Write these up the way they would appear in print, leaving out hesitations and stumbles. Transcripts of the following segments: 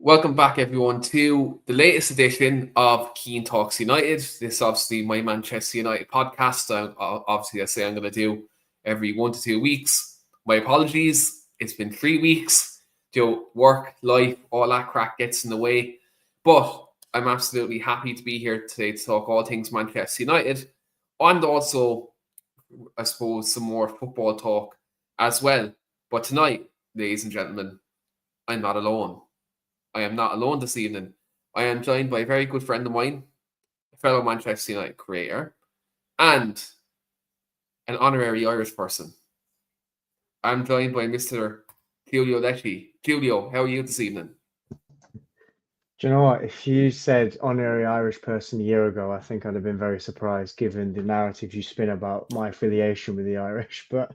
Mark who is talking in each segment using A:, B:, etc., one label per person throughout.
A: Welcome back, everyone, to the latest edition of Keane Talks United. This is obviously my Manchester United podcast. I say I'm going to do every 1 to 2 weeks. My apologies. It's been 3 weeks. Work, life, all that crack gets in the way. But I'm absolutely happy to be here today to talk all things Manchester United and also, I suppose, some more football talk as well. But tonight, ladies and gentlemen, I'm not alone. I am not alone this evening. I am joined by a very good friend of mine, a fellow Manchester United creator, and an honorary Irish person. I'm joined by Mr. Giulio Lecce. Giulio, how are you this evening?
B: Do you know what? If you said honorary Irish person a year ago, I think I'd have been very surprised given the narrative you spin about my affiliation with the Irish. But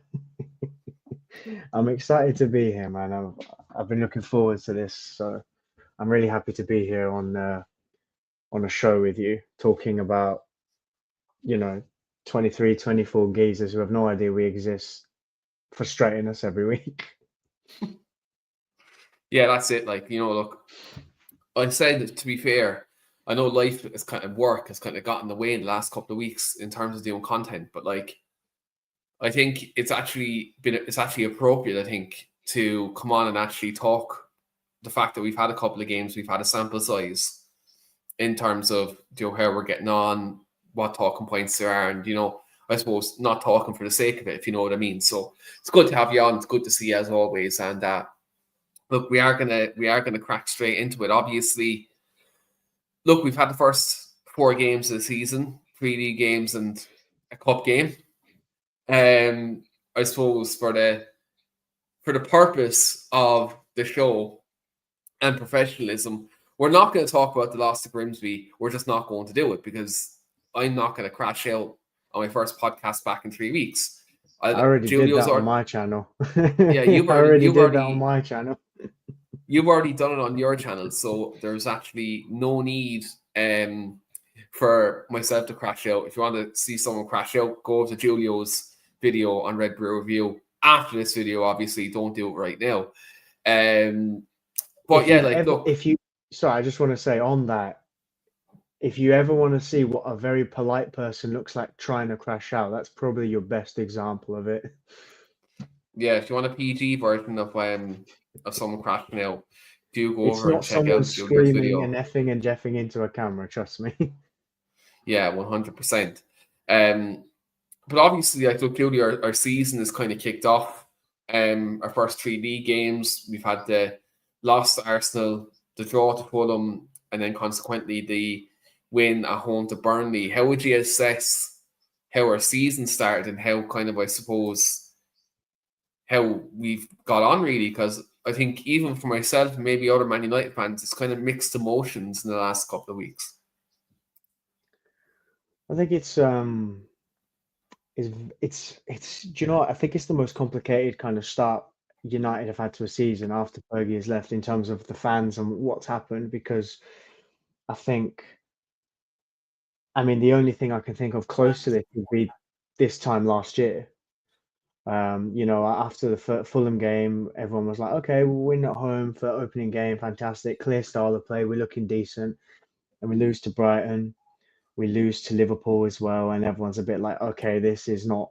B: I'm excited to be here, man. I've been looking forward to this, so I'm really happy to be here on a show with you, talking about, you know, 23, 24 geezers who have no idea we exist, frustrating us every week.
A: Yeah, that's it. Look, I said, to be fair, I know life is work has kind of gotten in the way in the last couple of weeks in terms of doing content, but I think it's actually appropriate, I think, to come on and actually talk the fact that we've had a couple of games, we've had a sample size in terms of how we're getting on, what talking points there are, and I suppose not talking for the sake of it, if you know what I mean. So it's good to have you on. It's good to see you as always. And look, we are gonna crack straight into it. Obviously, look, we've had the first 4 games of the season, 3 league games and a cup game. I suppose for the purpose of the show and professionalism, we're not going to talk about the loss to Grimsby. We're just not going to do it because I'm not going to crash out on my first podcast back in 3 weeks.
B: I already did
A: Julio's
B: that on my channel.
A: Yeah,
B: I already did that on my channel.
A: You've already done it on your channel, so there's actually no need for myself to crash out. If you want to see someone crash out, go to Julio's video on Red Brew Review after this video. Obviously, don't do it right now. But look.
B: Sorry, I just want to say on that, if you ever want to see what a very polite person looks like trying to crash out, that's probably your best example of it.
A: Yeah, if you want a PG version of someone crashing out, do go
B: It's
A: over and
B: not
A: check
B: someone
A: out Julio's
B: screaming
A: video.
B: and effing and jeffing into a camera, trust me.
A: Yeah, 100%. But obviously, I think Julio, our season is kind of kicked off. Our first 3 league games, we've had the loss to Arsenal, the draw to Fulham, and then consequently the win at home to Burnley. How would you assess how our season started and how I suppose, how we've got on really? Because I think even for myself and maybe other Man United fans, it's kind of mixed emotions in the last couple of weeks.
B: I think it's do you know what? I think it's the most complicated kind of start United have had to a season after Fergie has left in terms of the fans and what's happened, because I think, I mean, the only thing I can think of close to this would be this time last year. After the Fulham game, everyone was like, okay, we'll win at home for opening game, fantastic, clear style of play, we're looking decent. And we lose to Brighton, we lose to Liverpool as well, and everyone's a bit like, okay, this is not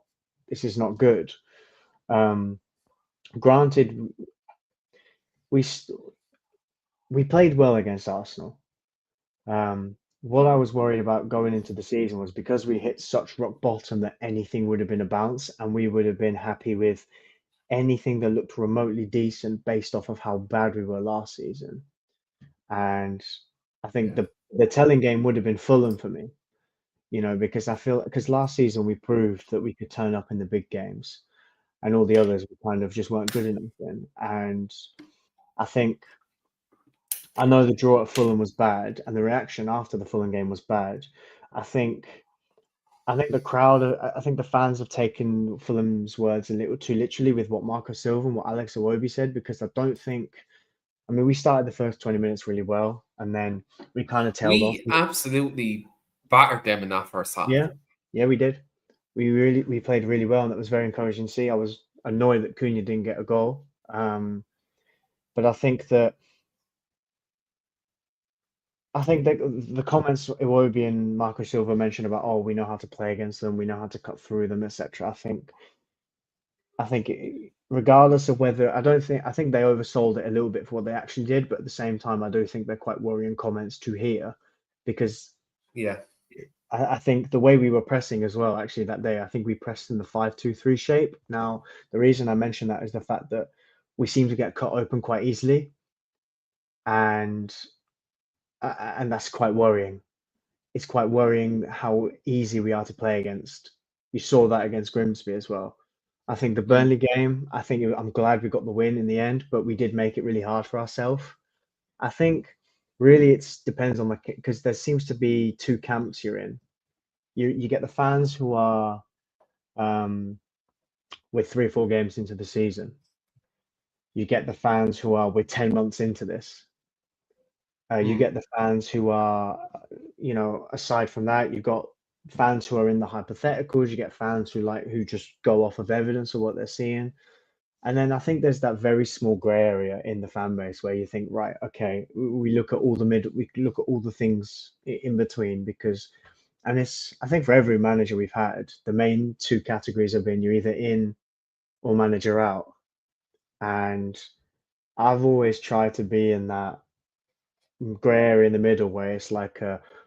B: good. Granted, we played well against Arsenal. What I was worried about going into the season was because we hit such rock bottom that anything would have been a bounce, and we would have been happy with anything that looked remotely decent based off of how bad we were last season. And I think the telling game would have been Fulham for me, because last season we proved that we could turn up in the big games, and all the others kind of just weren't good enough then. And I know the draw at Fulham was bad, and the reaction after the Fulham game was bad. I think the crowd, I think the fans have taken Fulham's words a little too literally with what Marco Silva and what Alex Iwobi said, because I don't think. I mean, we started the first 20 minutes really well, and then we kind of tailed off.
A: We absolutely battered them in that first half.
B: Yeah, we did. We played really well, and that was very encouraging to see. I was annoyed that Cunha didn't get a goal, but I think that I think that the comments Iwobi and Marco Silva mentioned about, oh, we know how to play against them, we know how to cut through them, etc. Regardless of whether I think they oversold it a little bit for what they actually did, but at the same time, I do think they're quite worrying comments to hear, because
A: Yeah.
B: I think the way we were pressing as well, actually that day, I think we pressed in the 5-2-3 shape. Now, the reason I mention that is the fact that we seem to get cut open quite easily, and that's quite worrying. It's quite worrying how easy we are to play against. You saw that against Grimsby as well. I think the
A: Mm.
B: Burnley game, I'm glad we got the win in the end, but we did make it really hard for ourselves. I think really it depends on because there seems to be two camps you're in. You get the fans who are with 3 or 4 games into the season. You get the fans who are with 10 months into this. You get the fans who are, aside from that, you've got fans who are in the hypotheticals. You get fans who just go off of evidence of what they're seeing. And then I think there's that very small gray area in the fan base where you think, right, okay, we look at we look at all the things in between, because, and I think for every manager we've had, the main two categories have been you're either in or manager out. And I've always tried to be in that grey area in the middle where it's like,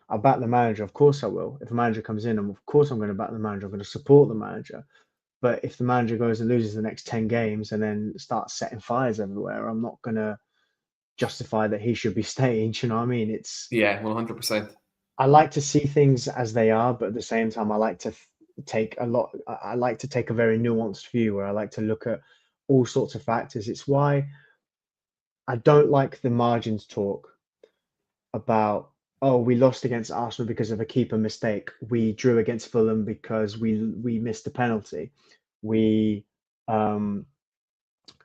B: I'll back the manager. Of course I will. If a manager comes in, of course I'm going to back the manager. I'm going to support the manager. But if the manager goes and loses the next 10 games and then starts setting fires everywhere, I'm not going to justify that he should be staying. Do you know what I mean?
A: Yeah, 100%.
B: I like to see things as they are, but at the same time, I like to take a very nuanced view where I like to look at all sorts of factors. It's why I don't like the margins talk about, oh, we lost against Arsenal because of a keeper mistake. We drew against Fulham because we missed a penalty. We, the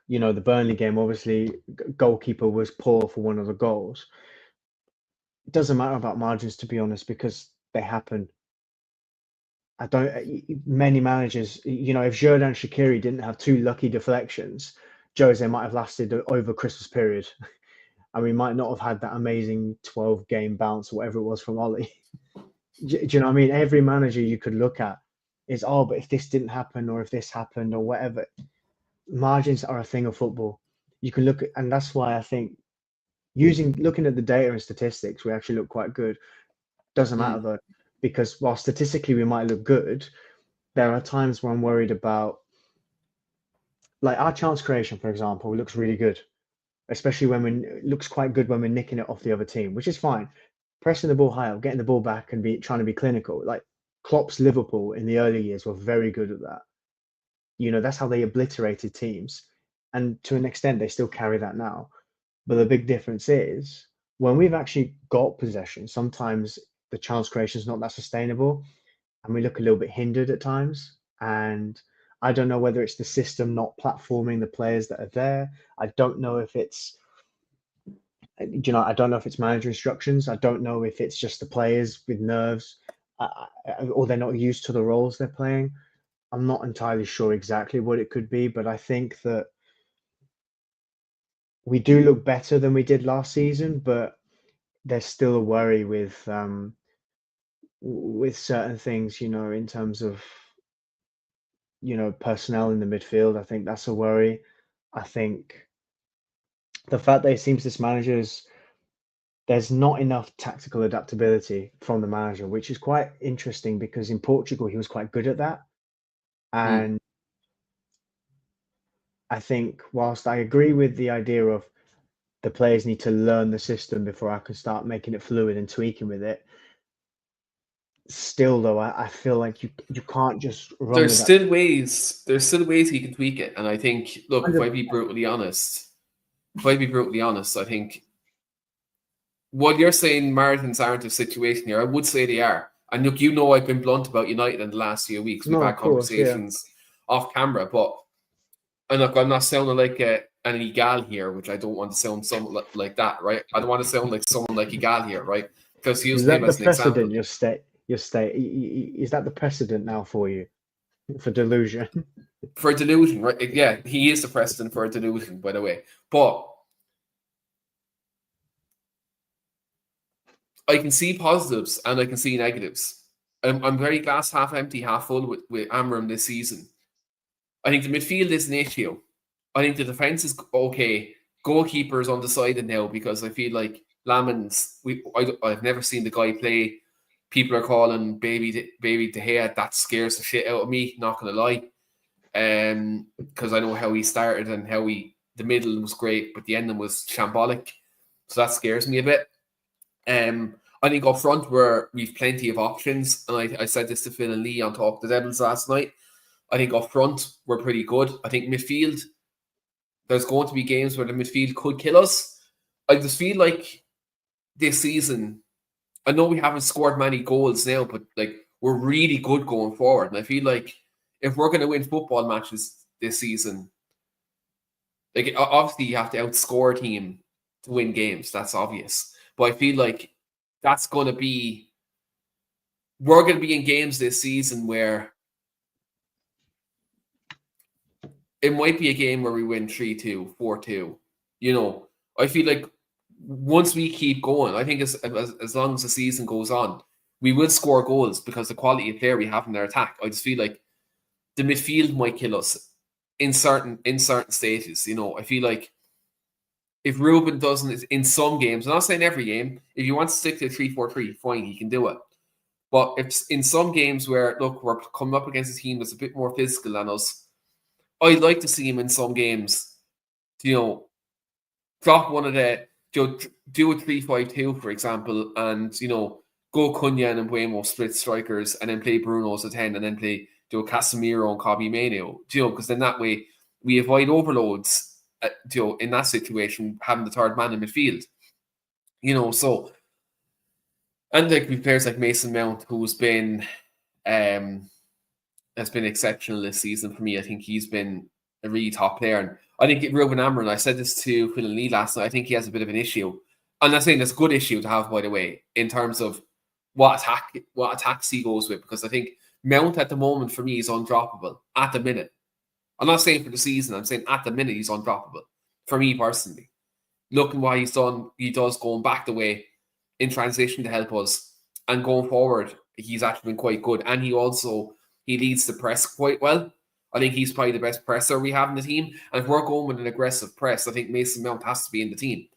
B: Burnley game, obviously, goalkeeper was poor for one of the goals. It doesn't matter about margins, to be honest, because they happen. I don't. Many managers, if Jordan Shaqiri didn't have 2 lucky deflections, Jose might have lasted over Christmas period. And we might not have had that amazing 12-game bounce or whatever it was from Ollie. Do you know what I mean? Every manager you could look at is, oh, but if this didn't happen or if this happened or whatever, margins are a thing of football. You can look at, and that's why I think looking at the data and statistics, we actually look quite good. Doesn't matter though, because while statistically we might look good, there are times where I'm worried about, like our chance creation, for example, looks really good, especially it looks quite good when we're nicking it off the other team, which is fine. Pressing the ball high up, getting the ball back, and trying to be clinical. Like Klopp's Liverpool in the early years were very good at that. That's how they obliterated teams, and to an extent, they still carry that now. But the big difference is when we've actually got possession, sometimes the chance creation is not that sustainable, and we look a little bit hindered at times. And I don't know whether it's the system not platforming the players that are there. I don't know if it's I don't know if it's manager instructions. I don't know if it's just the players with nerves, or they're not used to the roles they're playing. I'm not entirely sure exactly what it could be, but I think that we do look better than we did last season, but there's still a worry with certain things, in terms of personnel in the midfield. I think that's a worry. I think the fact that it seems there's not enough tactical adaptability from the manager, which is quite interesting because in Portugal he was quite good at that. And I think whilst I agree with the idea of the players need to learn the system before I can start making it fluid and tweaking with it, still though, I feel like you can't just run with that.
A: There's still ways he can tweak it. And I think, look, if I be brutally honest, I think while you're saying Martins aren't a situation here, I would say they are. And look, I've been blunt about United in the last few weeks. We've
B: No,
A: had
B: of course, yeah.
A: conversations off camera, and look, I'm not sounding like an Igal here, which I don't want to sound something like that, right? I don't want to sound like someone like Igal here, right? Because
B: Is
A: using
B: that
A: him
B: the
A: as an example.
B: precedent? Your state. Is that the precedent now for you for delusion?
A: For delusion, right? Yeah, he is the precedent for a delusion, by the way. But I can see positives and I can see negatives. I'm very glass half empty, half full with Amram this season. I think the midfield is an issue. I think the defense is okay. Goalkeeper's undecided now because I feel like Lamens. I've never seen the guy play. People are calling baby De Gea. That scares the shit out of me. Not gonna lie, because I know how he started and how the middle was great, but the ending was shambolic. So that scares me a bit. I think up front we've plenty of options, and I said this to Phil and Lee on Talk the Devils last night. I think up front we're pretty good. I think midfield, there's going to be games where the midfield could kill us. I just feel like this season, I know we haven't scored many goals now, but like we're really good going forward. And I feel like if we're going to win football matches this season, like obviously you have to outscore a team to win games. That's obvious. But I feel like that's going to be, we're going to be in games this season where it might be a game where we win 3-2, 4-2. You know, I feel like once we keep going, I think as long as the season goes on, we will score goals because the quality of player we have in their attack. I just feel like the midfield might kill us in certain stages. You know, I feel like if Ruben doesn't, in some games, I'm not saying every game, if you want to stick to 3-4-3, fine, he can do it. But if in some games where, look, we're coming up against a team that's a bit more physical than us, I'd like to see him in some games, you know, drop one of the, you know, do a 3-5-2, for example, and, you know, go Cunha and Mbeumo split strikers and then play Bruno as a 10 and then play, do a Casemiro and Kobbie Mainoo, you know, because then that way we avoid overloads, you know, in that situation, having the third man in midfield, you know, so, and like we players like Mason Mount, who's been, has been exceptional this season for me. I think he's been a really top player. And I think Ruben Amram, I said this to Phil and Lee last night, I think he has a bit of an issue. I'm not saying it's a good issue to have, by the way, in terms of what attacks he goes with, because I think Mount at the moment for me is undroppable at the minute. I'm not saying for the season, I'm saying at the minute he's undroppable for me personally. Looking what he does going back the way in transition to help us, and going forward, he's actually been quite good. And he leads the press quite well. I think he's probably the best presser we have in the team. And if we're going with an aggressive press, I think Mason Mount has to be in the team.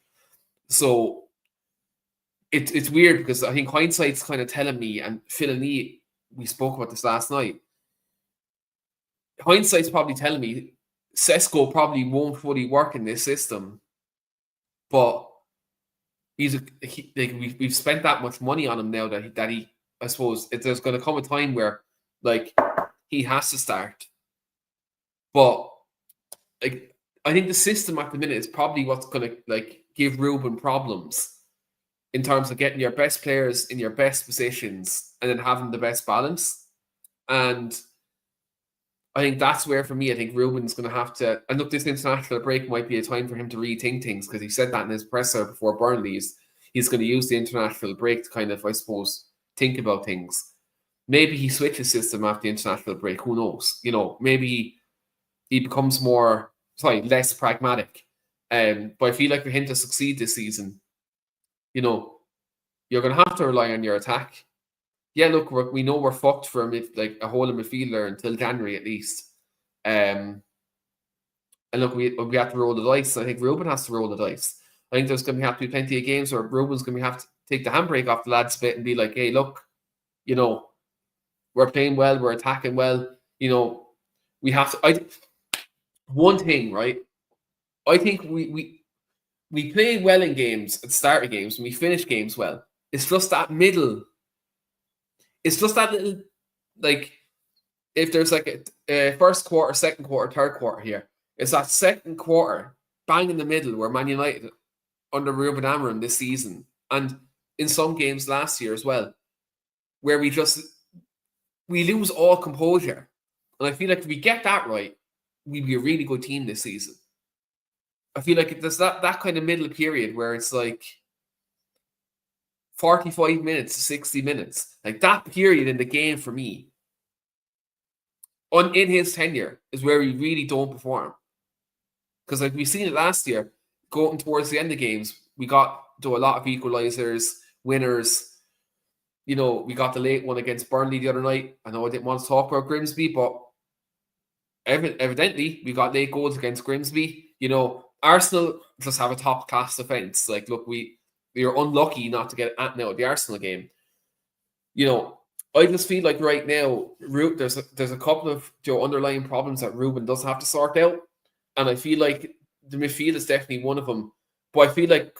A: So it's weird because I think hindsight's kind of telling me, and Phil and Lee, we spoke about this last night. Hindsight's probably telling me Sesko probably won't fully work in this system, but we've spent that much money on him now that he I suppose there's going to come a time where like he has to start. But like I think the system at the minute is probably what's going to like give Ruben problems in terms of getting your best players in your best positions and then having the best balance. And I think that's where, for me, I think Ruben's going to have to, and look, this international break might be a time for him to rethink things, because he said that in his presser before Burnley. He's going to use the international break to kind of, I suppose, think about things. Maybe he switches system after the international break. Who knows? You know, maybe he becomes less pragmatic. But I feel like for him to succeed this season, you know, you're going to have to rely on your attack. Yeah, look, we know we're fucked for a holding midfielder until January at least. And look, we have to roll the dice. I think Ruben has to roll the dice. I think there's going to have to be plenty of games where Ruben's going to have to take the handbrake off the lads a bit and be like, hey, look, you know, we're playing well, we're attacking well. You know, we have to. One thing, right? I think we play well in games at the start of games and we finish games well. It's just that middle. It's just that little, like, if there's like a first quarter, second quarter, third quarter here, it's that second quarter, bang in the middle, where Man United, under Ruben Amorim this season, and in some games last year as well, where we lose all composure. And I feel like if we get that right, we'd be a really good team this season. I feel like there's that kind of middle period where it's like 45 minutes to 60 minutes. Like that period in the game for me, in his tenure, is where we really don't perform. Because like we've seen it last year, going towards the end of games, we got to a lot of equalizers. winners. You know, we got the late one against Burnley the other night. I know I didn't want to talk about Grimsby, but evidently we got late goals against Grimsby. You know, Arsenal just have a top class defense. Like, look, we are unlucky not to get at now at the Arsenal game. You know, I just feel like right now there's a couple of underlying problems that Ruben does have to sort out, and I feel like the midfield is definitely one of them. But I feel like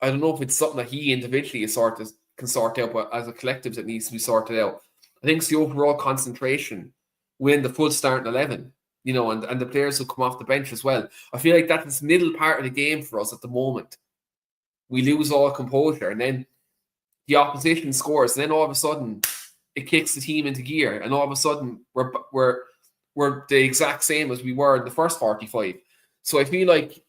A: I don't know if it's something that he individually can sort out, but as a collective that needs to be sorted out. I think it's the overall concentration within the full starting 11, you know, and the players who come off the bench as well. I feel like that's this middle part of the game for us at the moment. We lose all composure, and then the opposition scores, and then all of a sudden it kicks the team into gear, and all of a sudden we're the exact same as we were in the first 45. So I feel like,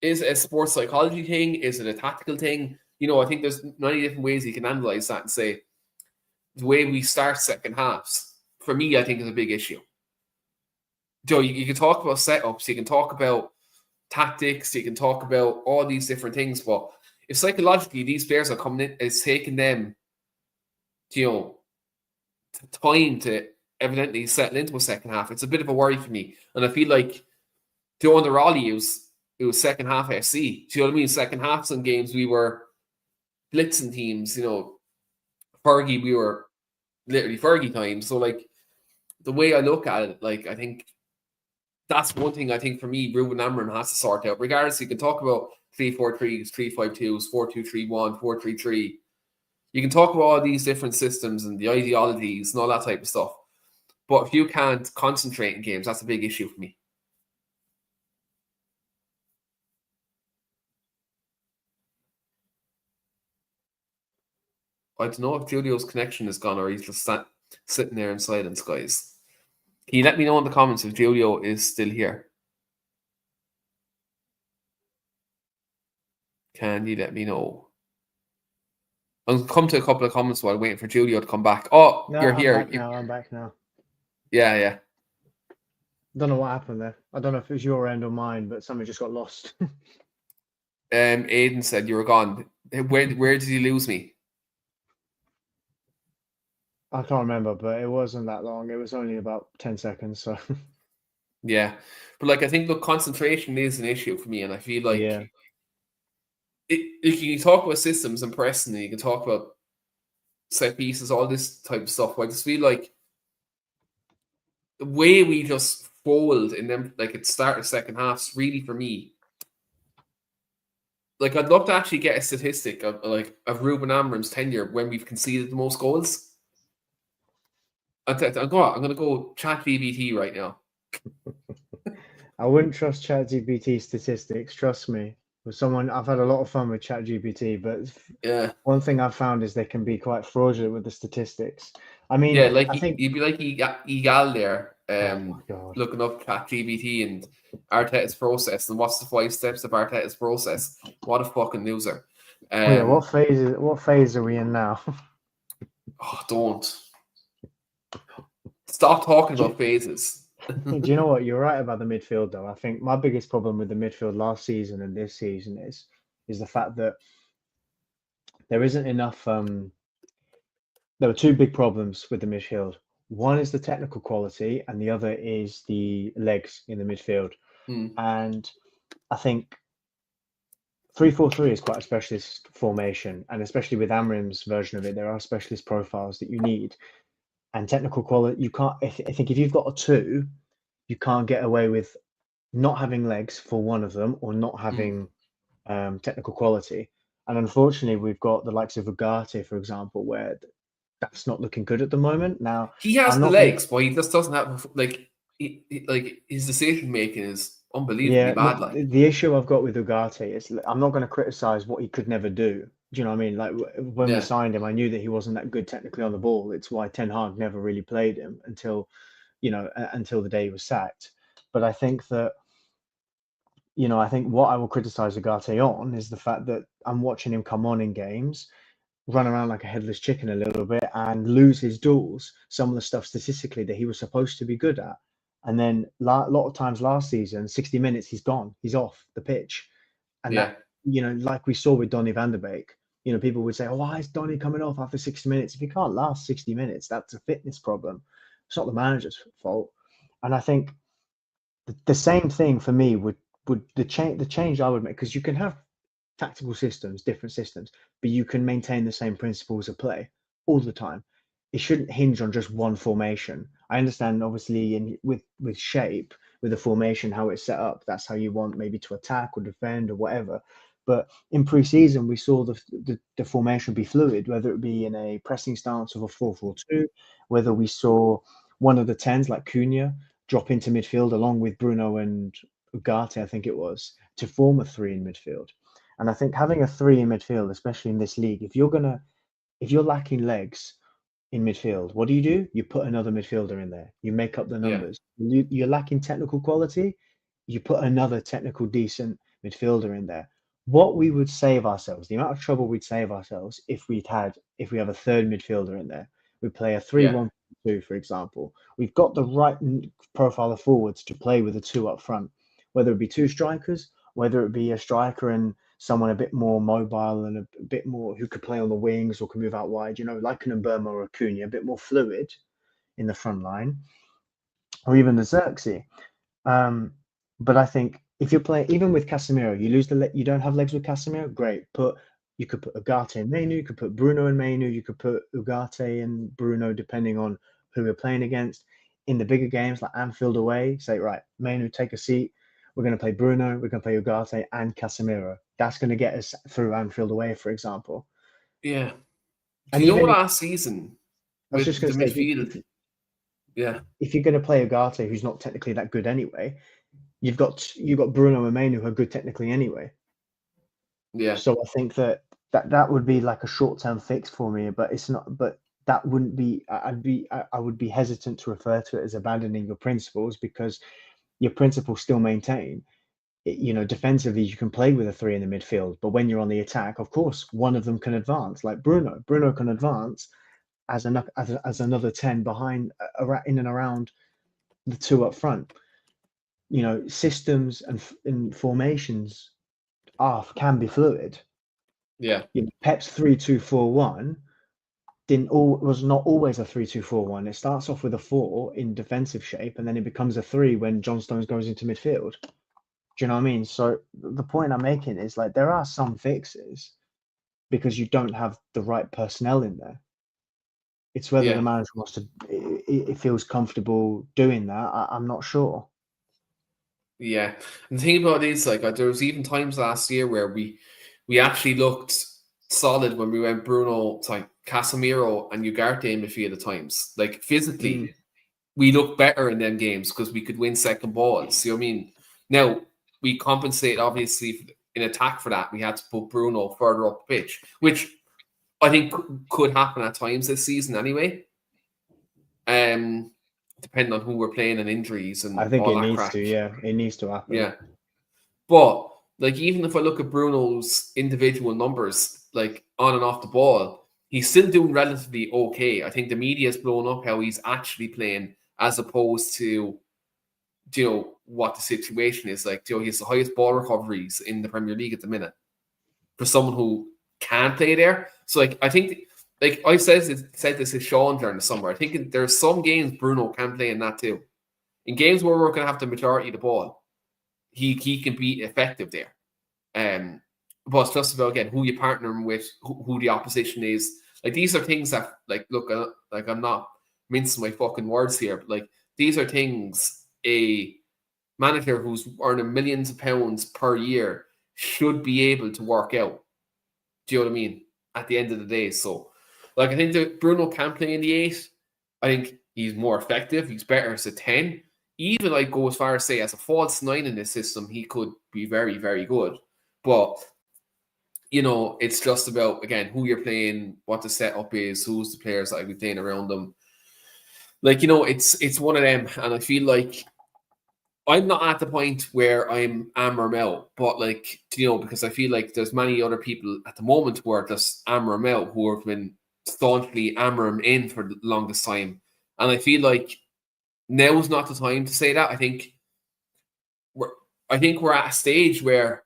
A: is it a sports psychology thing? Is it a tactical thing? You know, I think there's many different ways you can analyze that and say the way we start second halves, for me, I think is a big issue. Joe, you can talk about setups, you can talk about tactics, you can talk about all these different things, but if psychologically these players are coming in, it's taking them, you know, time to evidently settle into a second half. It's a bit of a worry for me, and I feel like during the Raleigh, it was second half FC. Do you know what I mean? Second half, some games we were blitzing teams. You know, Fergie, we were literally Fergie time. So like the way I look at it, like I think that's one thing I think for me, Ruben Amorim has to sort out. Regardless, you can talk about 3-4-3s, 3-5-2s, 4-2-3-1, 4-3-3. You can talk about all these different systems and the ideologies and all that type of stuff. But if you can't concentrate in games, that's a big issue for me. I don't know if Julio's connection is gone or he's just sitting there in silence, guys. Can you let me know in the comments if Julio is still here? Can you let me know? I'll come to a couple of comments while waiting for Julio to come back. Oh,
B: No,
A: you're
B: I'm
A: here.
B: back now. I'm back now.
A: Yeah.
B: Don't know what happened there. I don't know if it was your end or mine, but something just got lost.
A: Aiden said you were gone. Where did you lose me?
B: I can't remember, but it wasn't that long. It was only about 10 seconds. So
A: yeah, but like I think the concentration is an issue for me, and I feel like if you talk about systems and pressing, and you can talk about set pieces, all this type of stuff. I just feel like the way we just fold in them, like at start of second halves, really for me. Like I'd love to actually get a statistic of Ruben Amorim's tenure when we've conceded the most goals. I'm gonna go ChatGPT right now.
B: I wouldn't trust ChatGPT statistics. Trust me. With someone, I've had a lot of fun with ChatGPT, but
A: yeah,
B: one thing I've found is they can be quite fraudulent with the statistics. I mean,
A: yeah, like
B: I think
A: you'd be like Egal there,
B: oh my God.
A: looking up ChatGPT and Arteta's process and what's the 5 steps of Arteta's process. What a fucking loser.
B: Yeah, what phase are we in now?
A: Oh, don't stop talking about phases.
B: Do you know what? You're right about the midfield, though. I think my biggest problem with the midfield last season and this season is the fact that there isn't enough. There were two big problems with the midfield. One is the technical quality, and the other is the legs in the midfield. And I think 3-4-3 is quite a specialist formation, and especially with Amrim's version of it, there are specialist profiles that you need. And technical quality, you can't. I think if you've got a two, you can't get away with not having legs for one of them or not having technical quality. And unfortunately, we've got the likes of Ugarte, for example, where that's not looking good at the moment. Now
A: he has
B: I'm
A: the
B: not
A: legs, but he just doesn't have like his decision making is unbelievably bad. Like
B: the issue I've got with Ugarte is I'm not going to criticize what he could never do. Do you know what I mean? Like when we signed him, I knew that he wasn't that good technically on the ball. It's why Ten Hag never really played him until the day he was sacked. But I think that I think what I will criticize Ugarte on is the fact that I'm watching him come on in games, run around like a headless chicken a little bit and lose his duels, some of the stuff statistically that he was supposed to be good at. And then a lot of times last season, 60 minutes, he's gone, he's off the pitch. And like we saw with Donny van de Beek, people would say, "Oh, why is Donny coming off after 60 minutes?" If he can't last 60 minutes, that's a fitness problem. It's not the manager's fault. And I think the same thing for me would the change I would make, because you can have tactical systems, different systems, but you can maintain the same principles of play all the time. It shouldn't hinge on just one formation. I understand, obviously, with shape, with the formation, how it's set up, that's how you want maybe to attack or defend or whatever. But in pre-season, we saw the formation be fluid, whether it be in a pressing stance of a 4-4-2, whether we saw one of the tens like Cunha drop into midfield along with Bruno and Ugarte, I think it was, to form a three in midfield. And I think having a three in midfield, especially in this league, if you're lacking legs in midfield, what do? You put another midfielder in there. You make up the
A: Yeah,
B: numbers. You're lacking technical quality. You put another technical decent midfielder in there. What we would save ourselves, the amount of trouble we'd save ourselves if we have a third midfielder in there. We play a three
A: yeah,
B: one two, for example. We've got the right profile of forwards to play with the two up front, whether it be two strikers, whether it be a striker and someone a bit more mobile and a bit more who could play on the wings or can move out wide, like an Mbeumo or a Cunha, a bit more fluid in the front line, or even the Xerxes. Um, but I think if you're playing, even with Casemiro, you don't have legs with Casemiro. Great, you could put Ugarte and Mainoo, you could put Bruno and Mainoo, you could put Ugarte and Bruno, depending on who you're playing against. In the bigger games like Anfield away, say, right, Mainoo, take a seat. We're going to play Bruno, we're going to play Ugarte and Casemiro. That's going to get us through Anfield away, for example.
A: yeah. Do
B: And
A: you know
B: even
A: last season
B: I was just
A: with
B: going
A: the
B: to say,
A: midfield? Yeah,
B: if you're going to play Ugarte, who's not technically that good anyway, you've got Bruno and Mainoo who are good technically anyway.
A: yeah,
B: So I think that would be like a short-term fix for me, but it's not. But that wouldn't be. I would be hesitant to refer to it as abandoning your principles, because your principles still maintain. Defensively, you can play with a three in the midfield, but when you're on the attack, of course, one of them can advance. Like Bruno, can advance as another 10 behind, in and around the two up front. Systems and formations can be fluid.
A: yeah,
B: Pep's 3-2-4-1 was not always a 3-2-4-1. It starts off with a 4 in defensive shape, and then it becomes a 3 when John Stones goes into midfield. Do you know what I mean? So the point I'm making is, like, there are some fixes because you don't have the right personnel in there. It's whether the
A: yeah.
B: manager wants to, it feels comfortable doing that. I'm not sure.
A: Yeah, and the thing about it is, like, there was even times last year where we actually looked solid when we went Bruno, sorry, Casemiro and Ugarte in midfield at times. Like,
B: Mm.
A: physically, we looked better in them games because we could win second balls. You know what I mean? Now we compensate obviously in attack for that. We had to put Bruno further up the pitch, which I think could happen at times this season anyway. Um, depending on who we're playing and injuries
B: I
A: and
B: think
A: all
B: it
A: that
B: needs
A: crack.
B: to. Yeah, it needs to happen.
A: Yeah. But like, even if I look at Bruno's individual numbers, like on and off the ball, he's still doing relatively okay. I think the media's blown up how he's actually playing as opposed to what the situation is like. He's the highest ball recoveries in the Premier League at the minute for someone who can play there. So like, I think, like I said this to Sean during the summer. I think there's some games Bruno can play in that too. In games where we're going to have the majority of the ball, he can be effective there. But it's just about, again, who you partner him with, who the opposition is. Like, these are things that, like, look, like, I'm not mincing my fucking words here, but like, these are things a manager who's earning millions of pounds per year should be able to work out. Do you know what I mean? At the end of the day, so like, I think that Bruno can play in the 8. I think he's more effective. He's better as a 10. Even I'd go as far as say as a false 9 in this system, he could be very, very good. But it's just about, again, who you're playing, what the setup is, who's the players that I'd be playing around them. Like, it's one of them, and I feel like I'm not at the point where I'm Amram out, but like, because I feel like there's many other people at the moment who are just Amram out, who have been staunchly Amram in for the longest time. And I feel like now's not the time to say that. I think we're at a stage where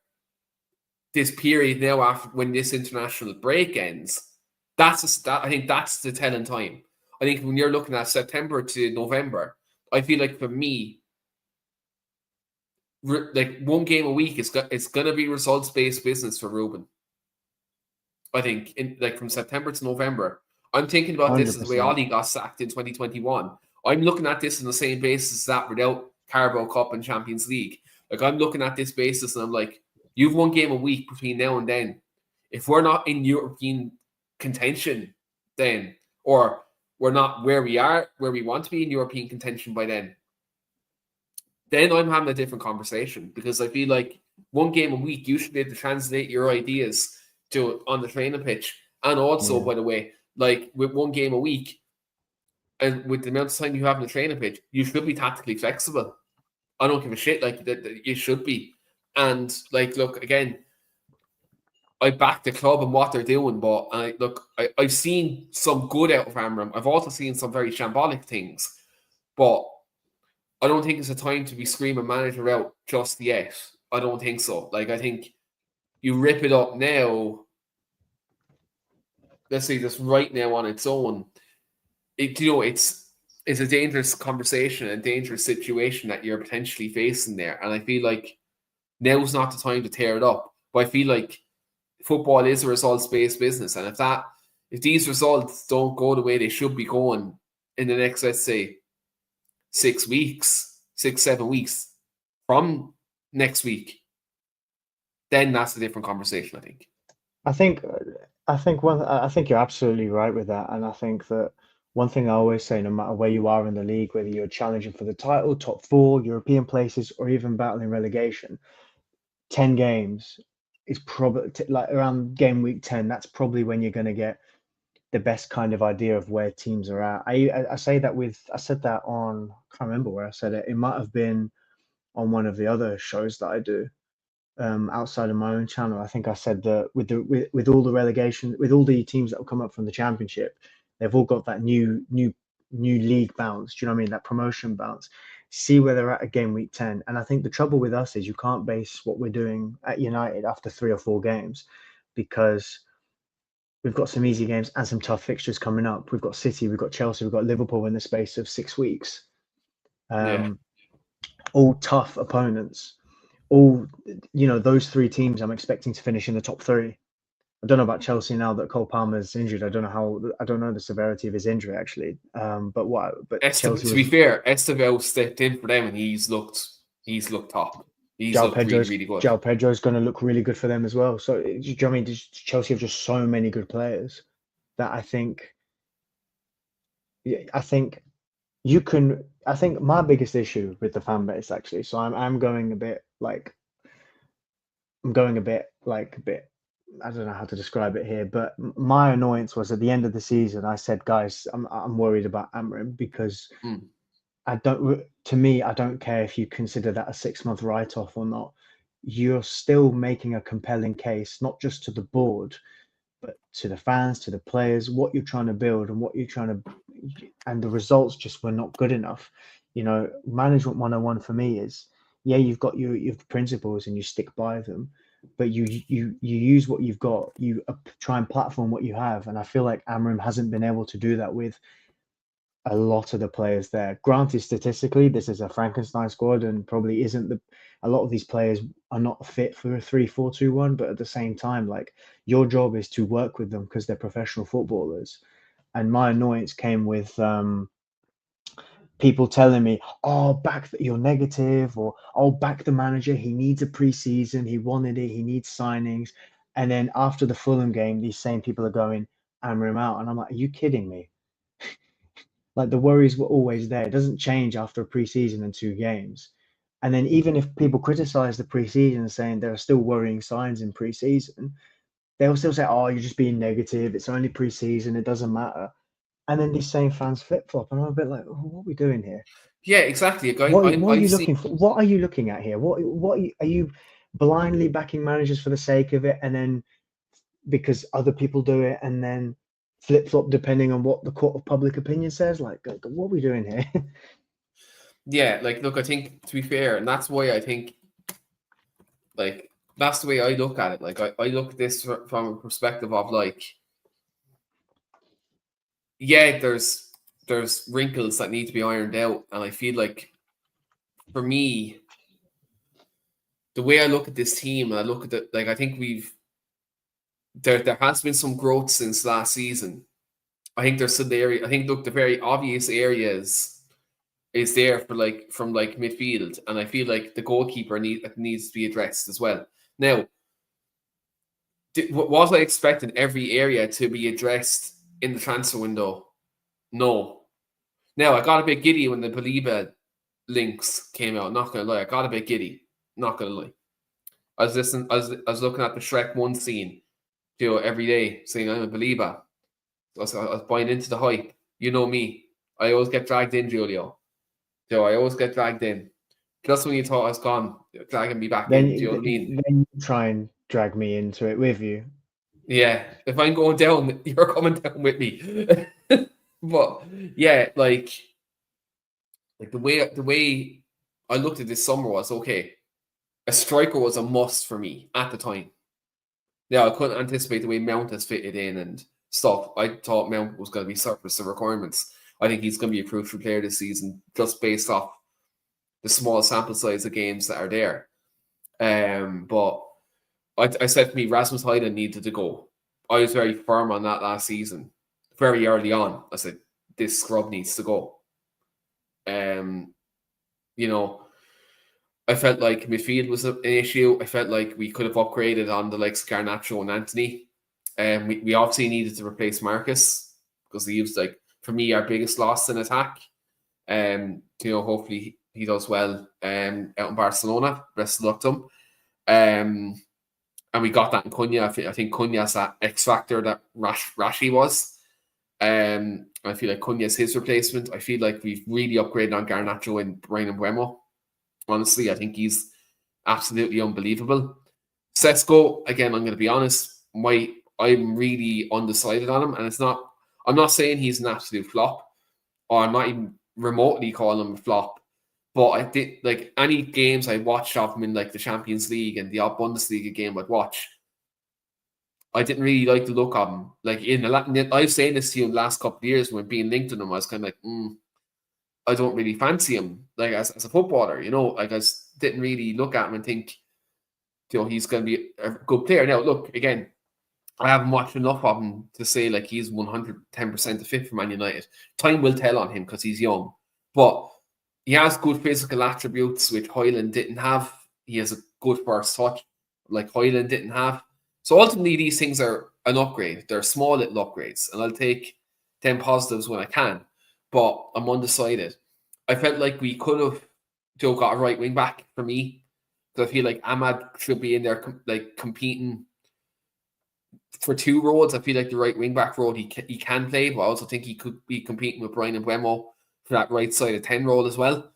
A: this period now after when this international break ends, I think that's the telling time. I think when you're looking at September to November, I feel like for me, like one game a week it's gonna be results based business for Ruben. I think from September to November, I'm thinking about this as the way
B: 100%.
A: Ollie got sacked in 2021. I'm looking at this on the same basis as that without Carabao Cup and Champions League. Like I'm looking at this basis and I'm like, you've one game a week between now and then. If we're not in European contention, then or we're not where we want to be in European contention by then I'm having a different conversation because I feel like one game a week, you should be able to translate your ideas to on the training pitch. And also, by the way, like with one game a week and with the amount of time you have in the training pitch, you should be tactically flexible. I don't give a shit. Like that you should be. And like, look, again, I back the club and what they're doing, but I've seen some good out of Amram. I've also seen some very shambolic things, but I don't think it's a time to be screaming manager out just yet. I don't think so. Like, I think you rip it up now, let's say just right now on its own, it's a dangerous conversation and dangerous situation that you're potentially facing there. And I feel like now's not the time to tear it up. But I feel like football is a results-based business. And if these results don't go the way they should be going in the next, let's say, 6 weeks, 7 weeks from next week, then that's a different conversation, I think.
B: I think you're absolutely right with that, and I think that one thing I always say, no matter where you are in the league, whether you're challenging for the title, top four, European places, or even battling relegation, 10 games is probably like around game week 10. That's probably when you're going to get the best kind of idea of where teams are at. I said that on, I can't remember where I said it. It might have been on one of the other shows that I do outside of my own channel. I think I said that with all the relegation, with all the teams that will come up from the championship, they've all got that new league bounce. Do you know what I mean? That promotion bounce. See where they're at game week 10. And I think the trouble with us is you can't base what we're doing at United after 3 or 4 games, because we've got some easy games and some tough fixtures coming up. We've got City, we've got Chelsea, we've got Liverpool in the space of 6 weeks. All tough opponents. All, those 3 teams I'm expecting to finish in the top 3. I don't know about Chelsea now that Cole Palmer's injured. I don't know the severity of his injury actually. But Chelsea,
A: to be fair, Estevao stepped in for them and he's looked top. He's looked really, really good.
B: João Pedro's going to look really good for them as well. So, do you know what I mean? Chelsea have just so many good players that I think my biggest issue with the fan base actually. So I'm going a bit like I don't know how to describe it here, but my annoyance was at the end of the season. I said, guys, I'm worried about Amram because I don't care if you consider that a 6-month write-off or not. You're still making a compelling case, not just to the board, but to the fans, to the players, what you're trying to build and the results just were not good enough. Management 101 for me is, you've got your principles and you stick by them, but you use what you've got, you try and platform what you have. And I feel like Amram hasn't been able to do that with a lot of the players there. Granted, statistically, this is a Frankenstein squad and probably isn't a lot of these players are not fit for a 3-4-2-1, but at the same time, like, your job is to work with them because they're professional footballers. And my annoyance came with people telling me, oh, you're negative, or oh, back the manager, he needs a preseason, he wanted it, he needs signings. And then after the Fulham game, these same people are going, Amram out. And I'm like, are you kidding me? Like, the worries were always there. It doesn't change after a preseason and 2 games. And then even if people criticize the preseason, saying there are still worrying signs in preseason, they'll still say, oh, you're just being negative, it's only preseason, it doesn't matter. And then these same fans flip-flop, and I'm a bit like, oh, what are we doing here?
A: Yeah, exactly.
B: What are you looking for? What are you looking at here? What are you blindly backing managers for the sake of it, and then because other people do it, and then flip-flop depending on what the court of public opinion says? Like what are we doing here?
A: Yeah, like, look, I think, to be fair, and that's why I think, like, that's the way I look at it. Like I look at this from a perspective of like, yeah, there's wrinkles that need to be ironed out, and I feel like for me, the way I look at this team, and I look at it, like I think there has been some growth since last season. I think there's some area. I think look, the very obvious areas is there for like from like midfield, and I feel like the goalkeeper needs to be addressed as well. Now, was I expecting every area to be addressed in the transfer window? No. Now I got a bit giddy when the Baliba links came out. Not gonna lie, I got a bit giddy. Not gonna lie. I was listening. I was looking at the Shrek 1 scene, every day, saying I'm a believer. I was buying into the hype. You know me. I always get dragged in, Julio. I always get dragged in. Just when you thought I was gone, dragging me back in. Do you know what I mean?
B: Then you try and drag me into it with you.
A: Yeah. If I'm going down, you're coming down with me. But yeah, like the way I looked at this summer was okay. A striker was a must for me at the time. Yeah, I couldn't anticipate the way Mount has fitted in and stuff. I thought Mount was going to be surplus to requirements. I think he's going to be a crucial player this season, just based off the small sample size of games that are there. But I said to me, Rasmus Højlund needed to go. I was very firm on that last season. Very early on, I said, this scrub needs to go. I felt like midfield was an issue. I felt like we could have upgraded on the likes of Garnacho and Anthony. We obviously needed to replace Marcus because he was, like, for me, our biggest loss in attack. Hopefully he does well out in Barcelona. Best of luck to him. And we got that in Cunha. I think Cunha's that X factor that Rashi was. I feel like Cunha's his replacement. I feel like we've really upgraded on Garnacho and Brian Mbeumo. Honestly, I think he's absolutely unbelievable. Sesko, again, I'm going to be honest, I'm really undecided on him, and I'm not saying he's an absolute flop, or I'm not even remotely calling him a flop, but I did, like, any games I watched of him in, like, the Champions League and the odd Bundesliga game I'd watch, I didn't really like the look of him. Like, I was saying this to you in the last couple of years when being linked to him, I was kind of like, I don't really fancy him, like, as a footballer, like, I just didn't really look at him and think, he's going to be a good player. Now, look, again, I haven't watched enough of him to say, like, he's 110% fit for Man United. Time will tell on him because he's young, but he has good physical attributes, which Højlund didn't have. He has a good first touch, like Højlund didn't have. So ultimately, these things are an upgrade. They're small little upgrades, and I'll take 10 positives when I can. But I'm undecided. I felt like we could have got a right wing back for me. Because I feel like Ahmad should be in there competing for two roles. I feel like the right wing back role he can play, but I also think he could be competing with Brian Mbeumo for that right side of 10 role as well.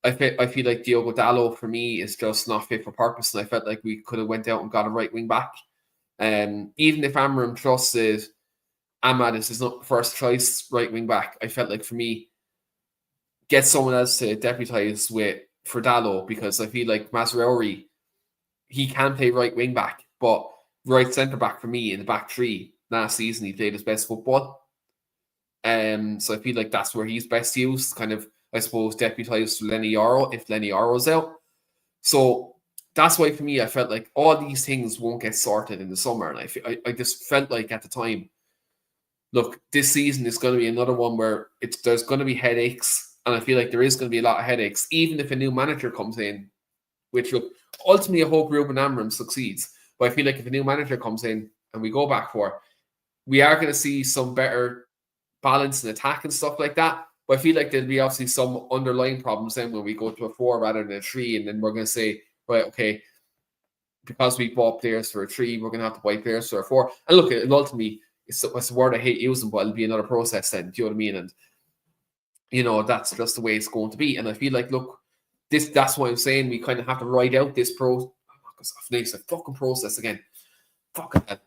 A: I feel like Diogo Dalot for me is just not fit for purpose, and I felt like we could have went out and got a right wing back. Even if Amram trusted Ahmad is his first choice right wing back, I felt like for me, get someone else to deputise for Dalot, because I feel like Mazraoui, he can play right wing back, but right centre back for me in the back three last season he played his best football. So I feel like that's where he's best used, kind of, I suppose, deputise for Lenny Yoro if Lenny Yoro's out. So that's why for me I felt like all these things won't get sorted in the summer, and I just felt like at the time, look, this season is going to be another one where there's going to be headaches, and I feel like there is going to be a lot of headaches, even if a new manager comes in, which will ultimately, I hope Ruben Amorim succeeds. But I feel like if a new manager comes in and we go back we are going to see some better balance in attack and stuff like that. But I feel like there'll be obviously some underlying problems then when we go to a 4 rather than a 3, and then we're going to say, right, okay, because we bought players for a 3, we're going to have to buy players for a 4. And look, ultimately, it's a word I hate using, but it'll be another process then. Do you know what I mean? And that's just the way it's going to be. And I feel like, look, that's why I'm saying we kind of have to ride out this fucking process again. Fucking hell.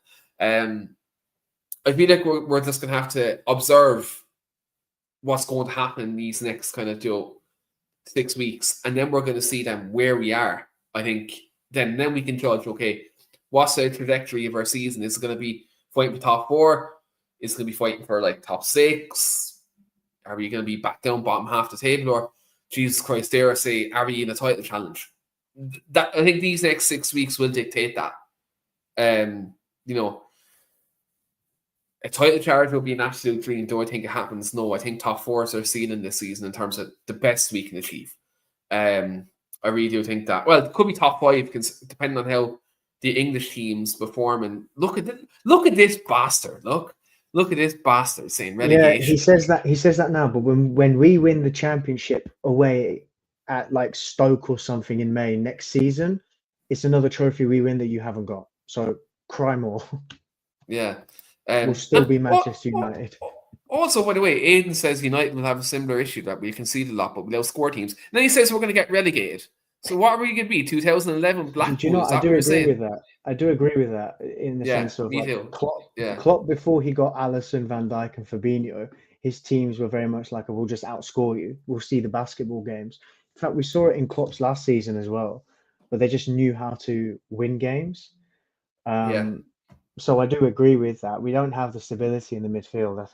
A: I feel like we're just going to have to observe what's going to happen in these next kind of 6 weeks, and then we're going to see then where we are. I think then we can judge, okay, what's the trajectory of our season? Is it going to be fighting for top 4? Is it going to be fighting for like top 6? Are we going to be back down bottom half the table? Or, Jesus Christ, dare I say, are we in a title challenge? That I think these next 6 weeks will dictate that. You know, a title challenge will be an absolute dream. Do I think it happens? No, I think top 4s are seen in this season in terms of the best we can achieve. I really do think that. Well, it could be top 5, depending on how the English teams perform. And look at this bastard. Look at this bastard saying
B: Yeah,
A: relegation.
B: he says that now, but when we win the championship away at like Stoke or something in May next season, it's another trophy we win that you haven't got. So cry more.
A: Yeah.
B: We'll still be Manchester
A: What,
B: United.
A: also, by the way, Aidan says United will have a similar issue that we concede a lot, but we'll outscore teams. And then he says we're going to get relegated. So what are we going to be? 2011
B: Do you know?
A: Blackpool? Is
B: I
A: that
B: do
A: what you're
B: agree
A: saying?
B: with that. I do agree with that in the
A: Yeah,
B: sense of
A: me
B: like
A: too. Yeah.
B: Klopp before he got Alisson, Van Dijk, and Fabinho, his teams were very much like, "We'll just outscore you. We'll see the basketball games." In fact, we saw it in Klopp's last season as well, but they just knew how to win games.
A: Yeah.
B: So I do agree with that. We don't have the stability in the midfield. I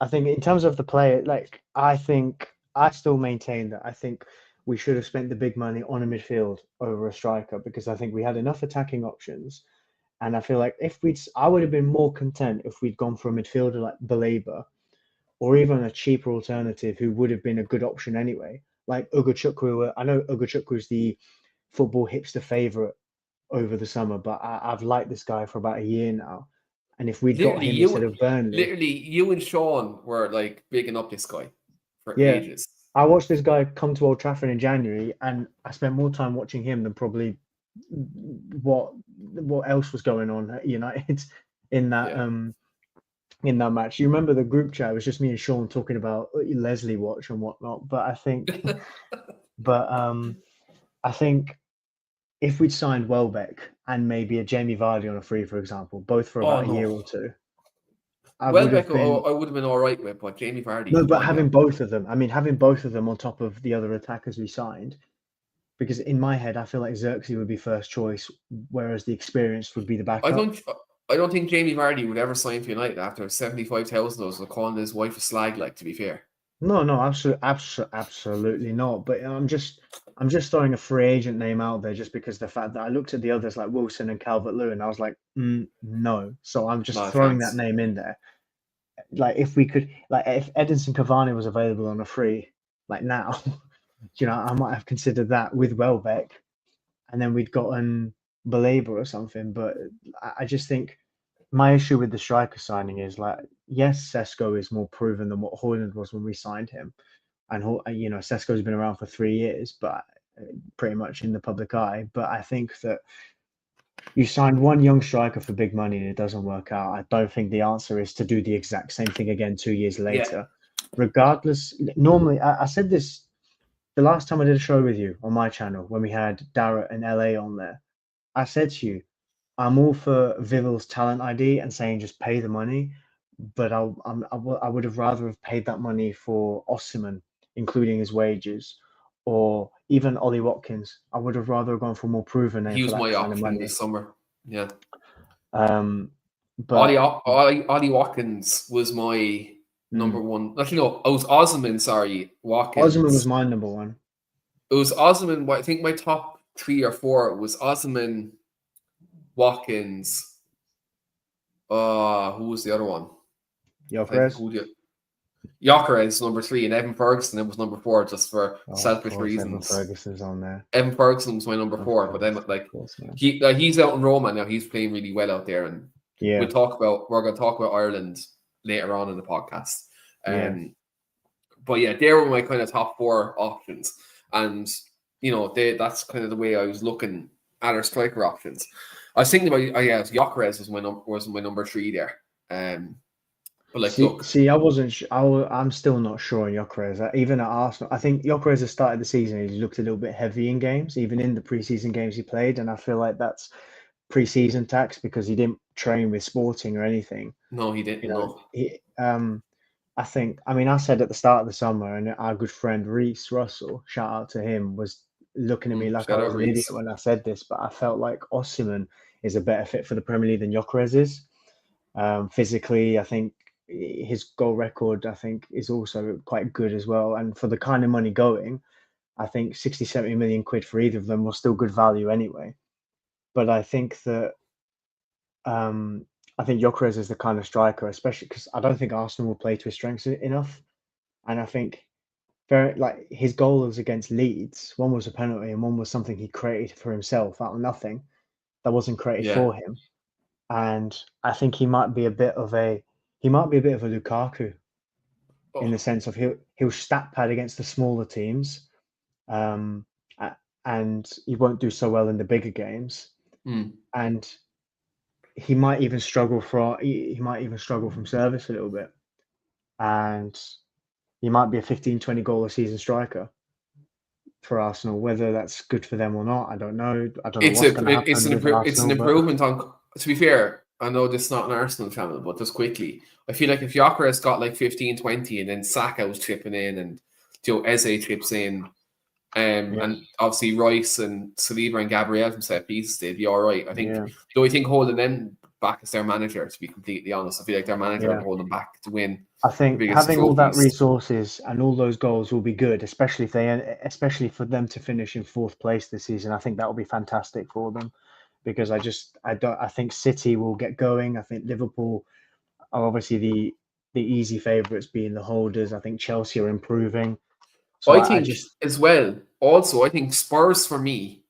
B: think in terms of the player, like I think I still maintain that I think we should have spent the big money on a midfield over a striker because I think we had enough attacking options. And I feel like I would have been more content if we'd gone for a midfielder like Baleba or even a cheaper alternative who would have been a good option anyway. Like Ugochukwu. I know Ugochukwu is the football hipster favorite over the summer, but I've liked this guy for about a year now. And if we'd got
A: Literally,
B: him instead of Burnley,
A: you and Sean were like bigging up this guy for
B: yeah,
A: ages.
B: I watched this guy come to Old Trafford in January, and I spent more time watching him than probably what else was going on at United in that
A: Yeah.
B: um in that match. You remember the group chat? It was just me and Sean talking about Leslie Watch and whatnot. But but I think if we'd signed Welbeck and maybe a Jamie Vardy on a free, for example, both for
A: Oh
B: about a
A: no.
B: year or two, I would
A: Welbeck,
B: have been.
A: I would have been all right with, but Jamie Vardy,
B: No,
A: come
B: but
A: on now.
B: having both of them, I mean, having both of them on top of the other attackers we signed, because in my head, I feel like Xerxes would be first choice, whereas the experience would be the
A: I
B: backup.
A: don't. I don't think Jamie Vardy would ever sign for United after 75,000 of those, calling his wife a slag. Like, to be fair.
B: No, no, absolutely not. But I'm just throwing a free agent name out there just because the fact that I looked at the others like Wilson and Calvert-Lewin, and I was like, no. So I'm just
A: No
B: throwing that
A: chance.
B: name in there. Like if we could, like if Edinson Cavani was available on a free, like now, I might have considered that with Welbeck, and then we'd gotten Baleba or something. But I just think my issue with the striker signing is like, yes, Sesko is more proven than what Hoyland was when we signed him, and Sesko's been around for 3 years, but pretty much in the public eye. But I think that you signed one young striker for big money and it doesn't work out. I don't think the answer is to do the exact same thing again 2 years
A: Yeah.
B: later. Regardless, normally I said this the last time I did a show with you on my channel when we had Darrett and LA on there. I said to you, I'm all for Vivil's talent ID and saying just pay the money, but I would have rather have paid that money for Osimhen, including his wages, or even Ollie Watkins. I would have rather gone for a more proven name
A: He
B: for
A: was
B: that
A: my
B: kind of
A: option
B: money.
A: this summer. Yeah.
B: But
A: Ollie Watkins was my number
B: mm,
A: one. Actually, no, I was Osman. Sorry,
B: Osimhen was
A: Watkins.
B: my number one.
A: It was Osman. I think my top 3 or 4 was Osman, Watkins. Who was the other one?
B: Gyökeres?
A: Who did Gyökeres number 3, and Evan Ferguson it was number 4, just for
B: Oh, of
A: selfish
B: course, Evan
A: reasons.
B: Ferguson's on there.
A: Evan Ferguson was my number
B: Of
A: 4, but then
B: of course, man.
A: he's out in Roma now. He's playing really well out there, and
B: Yeah,
A: we're going to talk about Ireland later on in the podcast.
B: yeah.
A: But yeah, they were my kind of top 4 options, and that's kind of the way I was looking at our striker options. I was thinking about Gyökeres was my number 3 there. But like, look,
B: I wasn't. I'm still not sure on Gyökeres. Even at Arsenal, I think Gyökeres has started the season. He looked a little bit heavy in games, even in the preseason games he played, and I feel like that's preseason tax because he didn't train with Sporting or anything.
A: no, he didn't. No,
B: I think. I mean, I said at the start of the summer, and our good friend Reese Russell, shout out to him, was looking at me like I
A: Shout
B: was
A: out
B: an idiot
A: Reeds.
B: when I said this, but I felt like Osimhen is a better fit for the Premier League than Gyökeres is. Physically, I think his goal record, I think, is also quite good as well. And for the kind of money going, I think 60, 70 million quid for either of them was still good value anyway. But I think that I think Gyökeres is the kind of striker, especially because I don't think Arsenal will play to his strengths enough. And I think very like his goals against Leeds, one was a penalty and one was something he created for himself out of nothing that wasn't created
A: Yeah.
B: for him. And I think he might be a bit of a Lukaku in the
A: Oh.
B: sense of he'll stat pad against the smaller teams, um, and he won't do so well in the bigger games.
A: Mm.
B: And he might even struggle from service a little bit, and he might be a 15, 20 goal a season striker for Arsenal. Whether that's good for them or not, I don't know. I don't know what's going to happen with
A: It's an
B: Arsenal, but
A: improvement on. To be fair, I know this is not an Arsenal channel, but just quickly, I feel like if Gyökeres got like 15, 20, and then Saka was chipping in, and Eze chips in,
B: yeah,
A: and obviously Rice and Saliba and Gabriel from set pieces, they'd be all right. I think.
B: yeah,
A: Do I think holding them back as their manager? To be completely honest, I feel like their manager
B: yeah.
A: will hold them back to win
B: I
A: the
B: think
A: biggest
B: having all that
A: trophies.
B: resources and all those goals will be good, especially for them to finish in fourth place this season. I think that will be fantastic for them because I think City will get going. I think Liverpool are obviously the easy favourites being the holders. I think Chelsea are improving. So
A: I
B: I
A: think
B: just
A: as well. Also, I think Spurs for me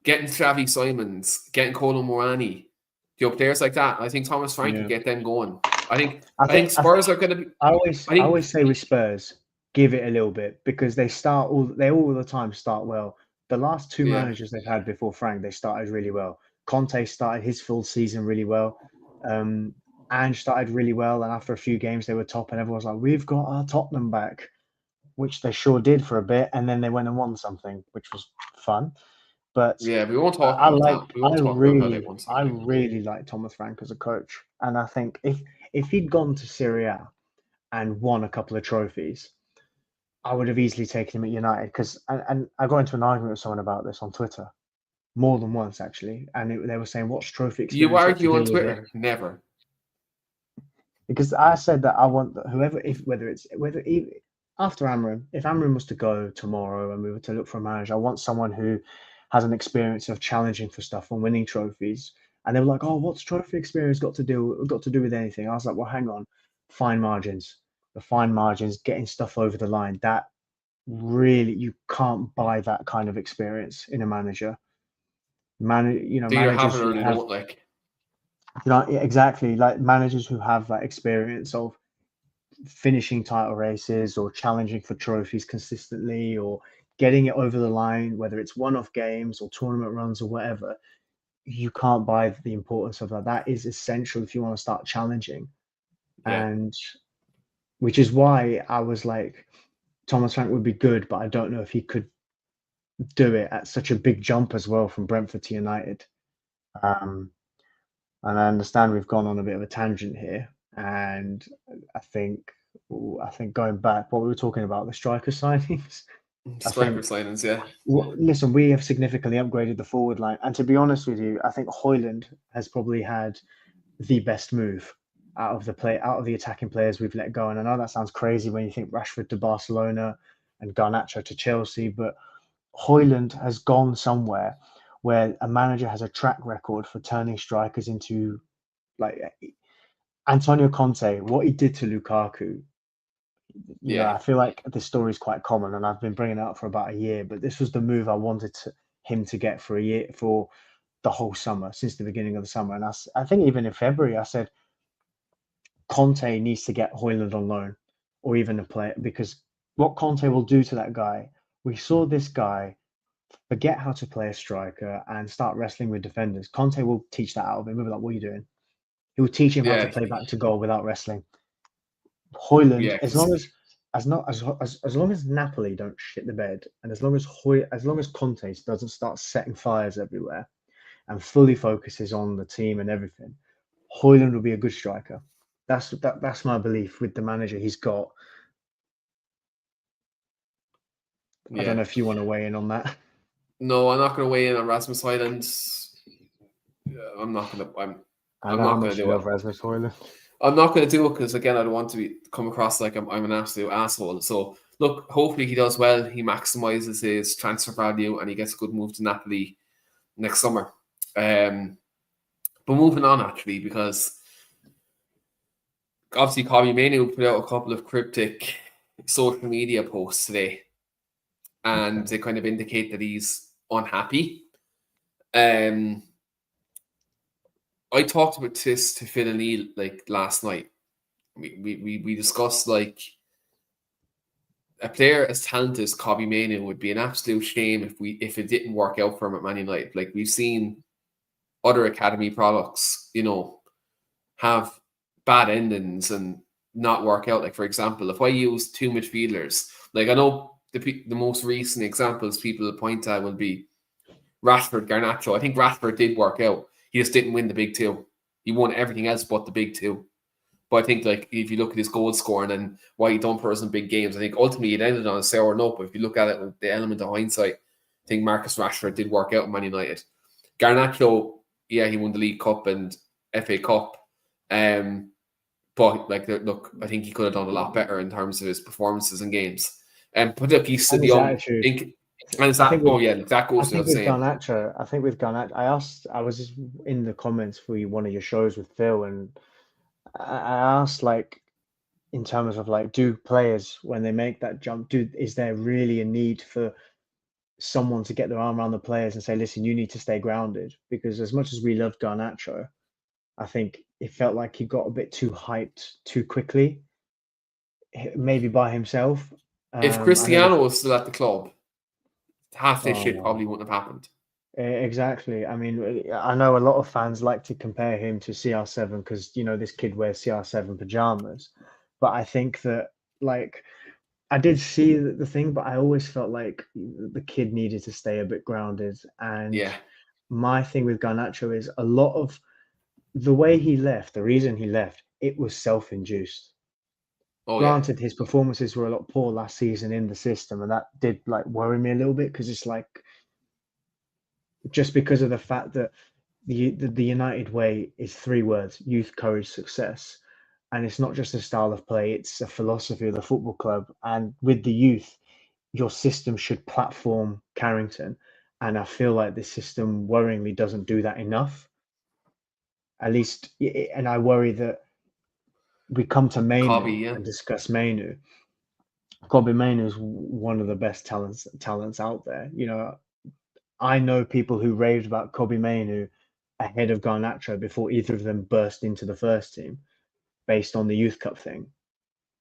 A: getting Xavi Simons, getting Colin Morani, players like that. I think Thomas Frank could
B: yeah.
A: get them going. I think
B: I
A: I think
B: think I think
A: Spurs are going to be.
B: I always
A: I
B: I
A: think
B: always say with Spurs, give it a little bit because they all the time start well. The last two
A: yeah,
B: managers they've had before Frank, they started really well. Conte started his full season really well. Um, Ange started really well, and after a few games they were top, and everyone was like, "We've got our Tottenham back," which they sure did for a bit, and then they went and won something, which was fun. But
A: yeah. We won't
B: I,
A: talk
B: I
A: about that.
B: like,
A: We
B: I
A: won't talk about how they
B: really,
A: won
B: I
A: something.
B: really like Thomas Frank as a coach, and I think if he'd gone to Serie A and won a couple of trophies, I would have easily taken him at United because and I got into an argument with someone about this on Twitter more than once actually, and they were saying what's trophy
A: You
B: experience got to
A: argue on
B: do with it?
A: Twitter? Never.
B: Because I said that I want whoever if whether it's whether after Amram, if Amram was to go tomorrow and we were to look for a manager, I want someone who has an experience of challenging for stuff and winning trophies. And they were like, "Oh, what's trophy experience got to do with anything?" I was like, "Well, hang on, fine margins, the fine margins, getting stuff over the line. That really you can't buy that kind of experience in a manager.
A: They either have
B: Managers
A: it
B: who
A: or they
B: have
A: don't. Like,
B: exactly like managers who have that experience of finishing title races or challenging for trophies consistently or getting it over the line, whether it's one-off games or tournament runs or whatever, you can't buy the importance of that. That is essential if you want to start challenging.
A: yeah,
B: And which is why I was like, Thomas Frank would be good, but I don't know if he could do it at such a big jump as well from Brentford to United. Um, and I understand we've gone on a bit of a tangent here. And I think I think going back, what we were talking about, the striker signings. I
A: striker
B: think,
A: signings. Yeah,
B: listen, we have significantly upgraded the forward line. And to be honest with you, I think Hoyland has probably had the best move out of the attacking players we've let go. And I know that sounds crazy when you think Rashford to Barcelona and Garnacho to Chelsea, but Hoyland has gone somewhere where a manager has a track record for turning strikers into like Antonio Conte, what he did to Lukaku.
A: yeah,
B: I feel like this story is quite common, and I've been bringing it up for about a year. But this was the move I wanted him to get for a year, for the whole summer, since the beginning of the summer. And I think even in February, I said Conte needs to get Hoyland on loan, or even a player, because what Conte will do to that guy, we saw this guy forget how to play a striker and start wrestling with defenders. Conte will teach that out of him. We'll be like, what are you doing? He will teach him how to
A: yeah,
B: play back to goal without wrestling. Hoyland,
A: yeah.
B: as
A: Because
B: long as not as long as Napoli don't shit the bed, and as long as Conte doesn't start setting fires everywhere and fully focuses on the team and everything, Hoyland will be a good striker. That's my belief with the manager he's got. I don't
A: yeah.
B: know if you want to weigh in on that.
A: No, I'm not going to weigh in on Rasmus Højlund. I'm not going to.
B: I
A: I'm
B: know how
A: not going
B: much
A: to
B: you
A: do it.
B: love Rasmus Højlund.
A: I'm not going to do it because again, I don't want to come across like I'm an absolute asshole. So look, hopefully he does well. He maximizes his transfer value and he gets a good move to Napoli next summer. But moving on, actually, because obviously Kobbie Mainoo put out a couple of cryptic social media posts today, and they kind of indicate that he's unhappy. I talked about this to Phil and Neil like last night. We discussed like a player as talented as Kobbie Mainoo would be an absolute shame if it didn't work out for him at Man United. Like we've seen other academy products, have bad endings and not work out. Like for example, if I use two midfielders, like I know the most recent examples people point at will be Rashford, Garnacho. I think Rashford did work out. He just didn't win the big two. He won everything else but the big two. But I think like if you look at his goal scoring and what he done for us in big games, I think ultimately it ended on a sour note. But if you look at it with the element of hindsight, I think Marcus Rashford did work out in Man United. Garnacho, yeah, he won the League Cup and FA Cup. But like, look, I think he could have done a lot better in terms of his performances in games. But look, he's still
B: And his
A: young.
B: attitude.
A: And it's
B: I think
A: that. Oh
B: with
A: yeah, that
B: I
A: goes
B: think
A: without
B: with
A: saying.
B: Garnacho, I was just in the comments for one of your shows with Phil, and I asked like in terms of like, do players when they make that jump, is there really a need for someone to get their arm around the players and say, listen, you need to stay grounded? Because as much as we loved Garnacho, I think it felt like he got a bit too hyped too quickly, maybe by himself.
A: If
B: I know
A: Cristiano was still at the club, half this shit
B: oh,
A: probably wouldn't have happened.
B: exactly. I mean, I know a lot of fans like to compare him to CR7 because, this kid wears CR7 pajamas. But I think that, like, I did see the thing, but I always felt like the kid needed to stay a bit grounded. And
A: Yeah.
B: my thing with Garnacho is a lot of the way he left, the reason he left, it was self-induced.
A: Oh yeah.
B: Granted, his performances were a lot poor last season in the system, and that did like worry me a little bit because it's like just because of the fact that the United way is three words: youth, courage, success. And it's not just a style of play; it's a philosophy of the football club. And with the youth, your system should platform Carrington, and I feel like this system worryingly doesn't do that enough. At least, and I worry that we come to Mainoo
A: Kobbie, yeah.
B: and discuss Mainoo. Kobbie Mainoo is one of the best talents out there. I know people who raved about Kobbie Mainoo ahead of Garnacho before either of them burst into the first team, based on the Youth Cup thing.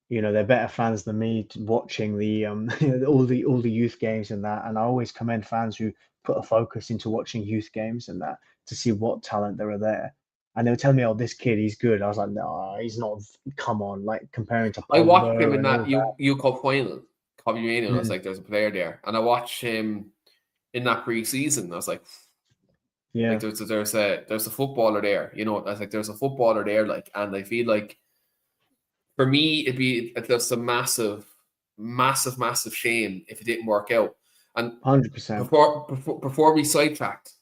B: They're better fans than me watching the all the youth games and that. And I always commend fans who put a focus into watching youth games and that to see what talent there are there. And they would tell me, "Oh, this kid, he's good." I was like, "No, he's not. Come on!" Like comparing to
A: I watched him
B: Pogba
A: in
B: and
A: that
B: all
A: U Cup final, Kobbie Mainoo, and I was
B: that.
A: like, there's a player there. And I watched him in that pre-season. I was like
B: Yeah,
A: there's a footballer there. I was like, there's a footballer there, like, and I feel like for me it'd be just a massive, massive, massive shame if it didn't work out. And
B: 100%.
A: before we sidetracked,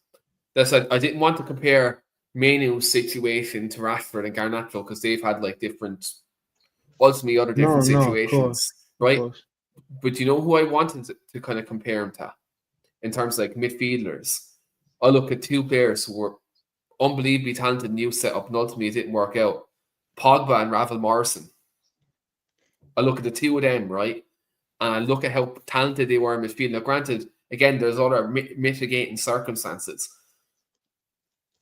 A: that's I didn't want to compare Mainoo's situation to Rashford and Garnacho because they've had like ultimately other
B: No,
A: different
B: no, of course,
A: situations,
B: of
A: right?
B: course.
A: But you know who I wanted to kind of compare him to in terms of like midfielders? I look at two players who were unbelievably talented new setup and ultimately it didn't work out. Pogba and Ravel Morrison. I look at the two of them, right? And I look at how talented they were in midfield. Now, granted, again, there's other mitigating circumstances.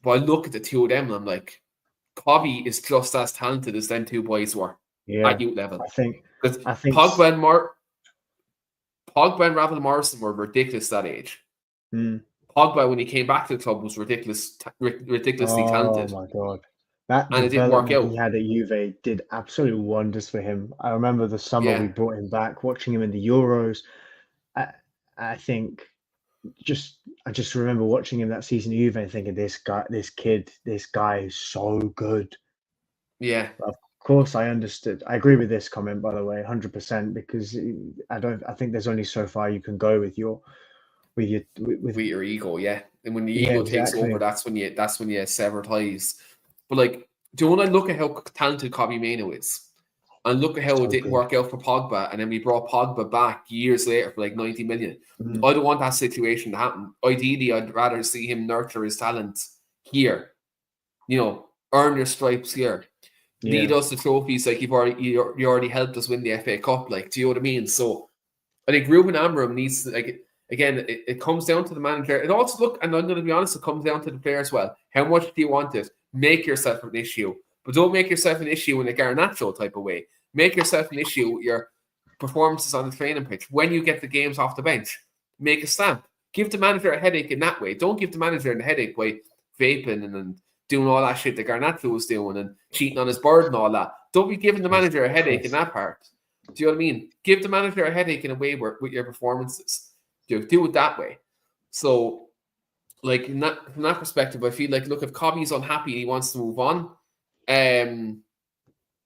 A: But I look at the two of them and I'm like, Kobbie is just as talented as them two boys were
B: Yeah,
A: at youth level.
B: I think,
A: Because
B: I think,
A: Pogba and Ravel Morrison were ridiculous that age.
B: mm,
A: Pogba, when he came back to the club, was ridiculously
B: oh
A: talented,
B: my God. That
A: and it didn't work
B: development he
A: out.
B: had at Juve did absolute wonders for him. I remember the summer we
A: Yeah,
B: brought him back, watching him in the Euros. I, I think I just remember watching him that season at Juve and thinking, this guy is so good.
A: yeah.
B: Of course, I understood. I agree with this comment, by the way, 100%, because I think there's only so far you can go with your with your
A: with your ego, yeah. And when the
B: yeah,
A: ego takes
B: exactly.
A: over, that's when you sever ties. But like, do you want to look at how talented Kobbie Mainoo is? And look at how it
B: So
A: didn't
B: good.
A: work out for Pogba, and then we brought Pogba back years later for like 90 million.
B: Mm.
A: I don't want that situation to happen. Ideally, I'd rather see him nurture his talent here. Earn your stripes here. Lead
B: Yeah,
A: us to trophies like you already helped us win the FA Cup. Like, do you know what I mean? So I think Ruben Amorim needs to, like, again, it comes down to the manager. It also, look, and I'm going to be honest, it comes down to the player as well. How much do you want it? Make yourself an issue, but don't make yourself an issue in a Garnacho type of way. Make yourself an issue with your performances on the training pitch. When you get the games off the bench, make a stamp. Give the manager a headache in that way. Don't give the manager a headache by vaping and doing all that shit that Garnacho was doing and cheating on his bird and all that. Don't be giving the manager a headache in that part. Do you know what I mean? Give the manager a headache in a way with your performances. Do it that way. So, like from that perspective, I feel like, look, if Kobbie's unhappy and he wants to move on,